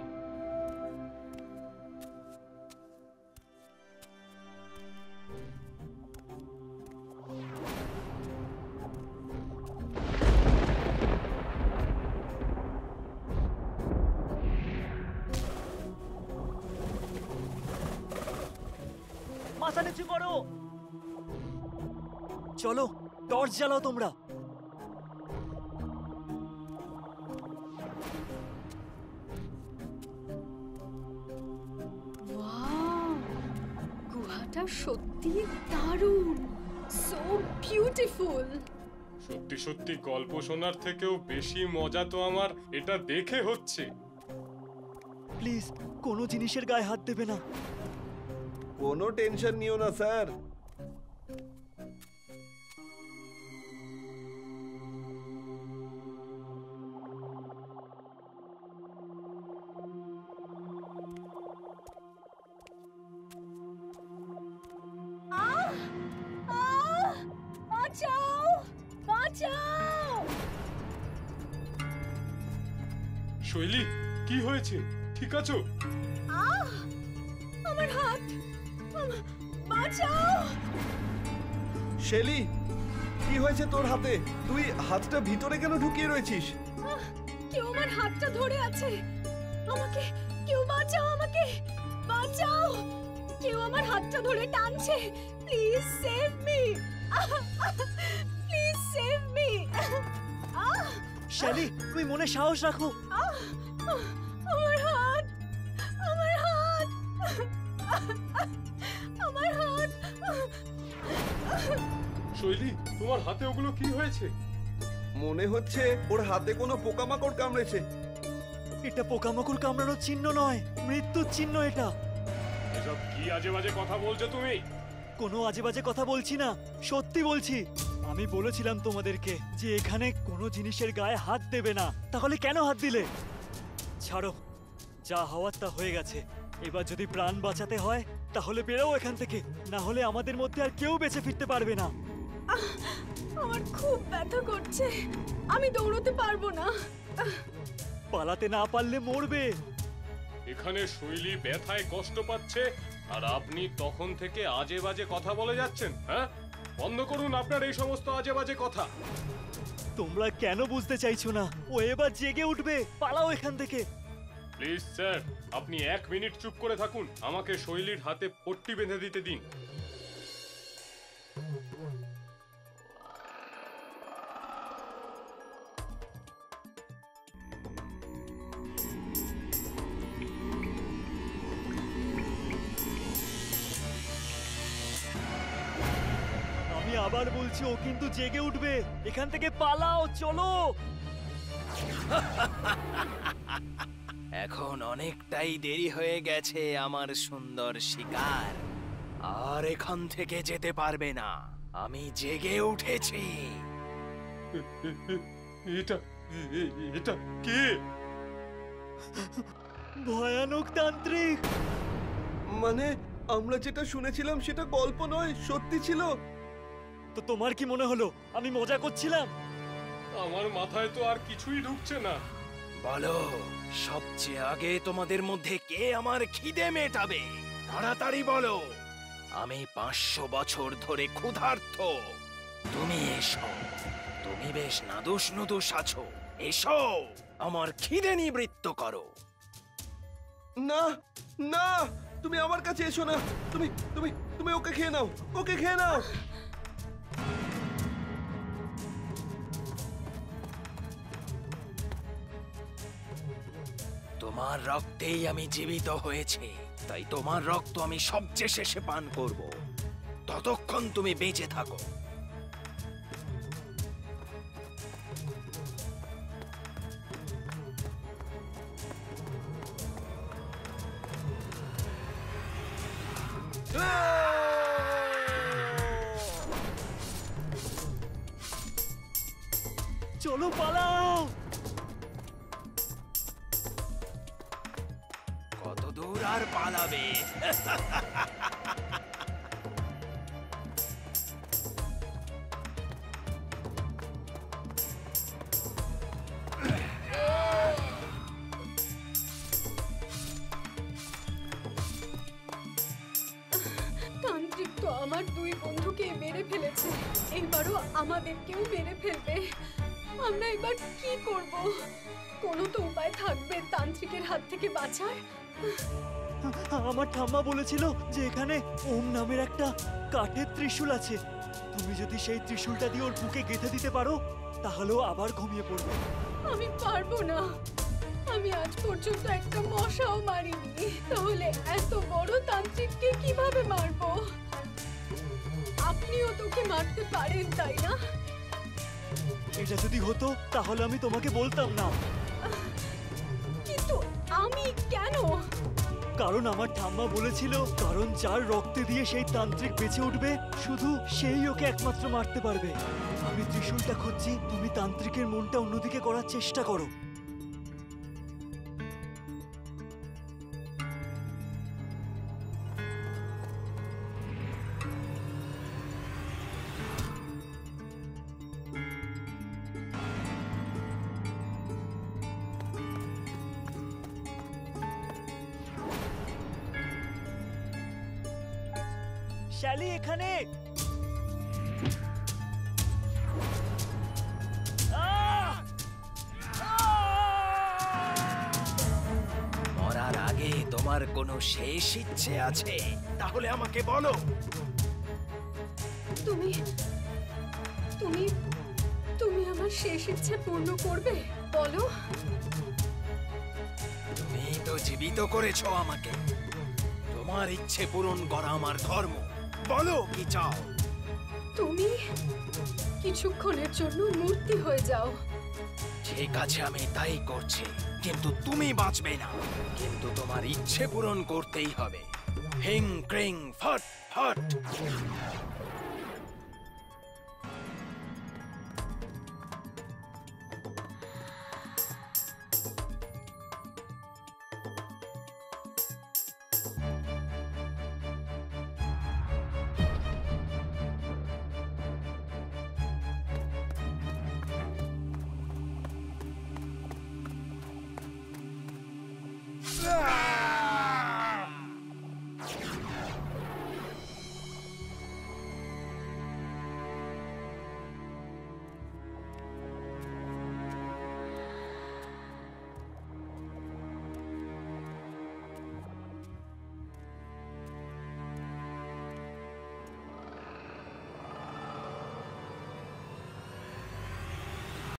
মাথা নিচু করো। চলো, টর্চ জ্বালাও তোমরা। ওয়াও, গুহাটা সত্যি দারুণ, সো বিউটিফুল। সত্যি সত্যি গল্প শোনার থেকেও বেশি মজা তো আমার এটা দেখে হচ্ছে। প্লিজ কোনো জিনিসের গায়ে হাত দেবে না। কোনো টেনশন নিও না স্যার। বাঁচাও, বাঁচাও। শৈলী, কি হয়েছে? ঠিক আছো? আমার হাত, বাঁচাও। শেলি, কি হয়েছে তোর হাতে? তুই হাতটা ভিতরে কেন ঢুকিয়ে রয়েছিস? কেউ আমার হাতটা ধরে আছে। আমাকে কেউ বাঁচাও, আমাকে বাঁচাও। কেউ আমার হাতটা ধরে টানছে। Please save me, please save me. Shelly, তুমি মনে সাহস রাখো। আমার হাত, আমার হাত, আমার হাত। শৈলী, তোমার হাতে ওগুলো কি হয়েছে? মনে হচ্ছে ওর হাতে কোনো পোকামাকড় কামড়েছে। এটা পোকামাকড় কামড়ানোর চিহ্ন নয়, মৃত্যুর চিহ্ন এটা। এসব কি আজে বাজে কথা বলছো তুমি? কোনো আজে বাজে কথা বলছি না, সত্যি বলছি। আমি বলেছিলাম তোমাদেরকে যে এখানে কোনো জিনিসের গায়ে হাত দেবে না, তাহলে কেন হাত দিলে? ছাড়ো, যা হওয়ার তা হয়ে গেছে। এবার যদি প্রাণ বাঁচাতে হয় তাহলে বেরো এখান থেকে, না হলে আমাদের মধ্যে আর কেউ বেঁচে ফিরতে পারবে না। আমার খুব ব্যথা করছে, আমি দৌড়তে পারবো না। পালাতে না পারলে মরবে। এখানে শৈলী ব্যথায় কষ্ট পাচ্ছে আর আপনি তখন থেকে আজে বাজে কথা বলে যাচ্ছেন। হ্যাঁ, বন্ধ করুন আপনার এই সমস্ত আজে বাজে কথা। তোমরা কেন বুঝতে চাইছো না? ও এবার জেগে উঠবে, পালাও এখান থেকে। প্লিজ স্যার, আপনি 1 মিনিট চুপ করে থাকুন। আমাকে শৈলীর হাতে পট্টি বেঁধে দিতে দিন। আমি আবার বলছি, ও কিন্তু জেগে উঠবে। এখান থেকে পালাও, চলো। এখন অনেকটাই দেরি হয়ে গেছে আমার সুন্দর শিকার। আর এখান থেকে যেতে পারবে না, আমি জেগে উঠেছি। এটা এটা কে? ভয়ানক তান্ত্রিক। মানে আমরা যেটা শুনেছিলাম সেটা গল্প নয়, সত্যি ছিল। তো তোমার কি মনে হলো আমি মজা করছিলাম? আমার মাথায় তো আর কিছুই ঢুকছে না। বলো, সবচেয়ে আগে তোমাদের মধ্যে কে আমার খিদে মেটাবে? তাড়াতাড়ি বলো। আমি 500 বছর ধরে ক্ষুধার্ত। তুমি এসো, তুমি বেশ নাদুস নুদুস আছো। এসো, আমার খিদে নিবৃত্ত করো। না না, তুমি আমার কাছে এসো না। তুমি তুমি তুমি ওকে খেয়ে নাও, ওকে খেয়ে নাও। তোমার রক্তেই আমি জীবিত হয়েছি, তাই তোমার রক্ত আমি সবচেয়ে শেষে পান করব। ততক্ষণ তুমি বেঁচে থাকো। চলো পালাও। কত দূর আর পালাবে? তান্ত্রিক তো আমার দুই বন্ধুকে মেরে ফেলেছে, এবারও আমাদেরকেও মেরে ফেলবে। আমরা এবার কি করব? কোনো তো উপায় থাকবে তান্ত্রিকের হাত থেকে বাঁচার। আমার ঠাম্মা বলেছিল যে এখানে ওম নামের একটা কাঠের ত্রিশূল আছে। তুমি যদি সেই ত্রিশূলটা দিয়ে ওর বুকে গেঁথে দিতে পারো তাহলেও আবার ঘুমিয়ে পড়বে। আমি পারবো না, আমি আজ পর্যন্ত একটা মশাও মারিনি, তাহলে এত বড় তান্ত্রিককে কিভাবে মারবো? আপনিও তোকে মারতে পারেন, তাই না? এটা যদি হতো তাহলে আমি তোমাকে বলতাম না। কিন্তু আমি কেন? কারণ আমার ঠাম্মা বলেছিল, কারণ যার রক্তে দিয়ে সেই তান্ত্রিক বেঁচে উঠবে শুধু সেই ওকে একমাত্র মারতে পারবে। আমি ত্রিশূলটা খুঁজছি, তুমি তান্ত্রিকের মনটা অন্যদিকে করার চেষ্টা করো। শ্যালি এখানে। মরার আগে তোমার কোনো শেষ ইচ্ছে আছে? তাহলে আমাকে বলো। তুমি তুমি তুমি আমার শেষ ইচ্ছে পূর্ণ করবে? বলো। তুমি তো জীবিত করেছো আমাকে, তোমার ইচ্ছে পূরণ করা আমার ধর্ম। বলো কি চাও? তুমি কিছুক্ষণের জন্য মূর্তি হয়ে যাও। ঠিক আছে, আমি তাই করছি, কিন্তু তুমি বাঁচবে না। কিন্তু তোমার ইচ্ছে পূরণ করতেই হবে। হিং ক্রিং ফট ফট।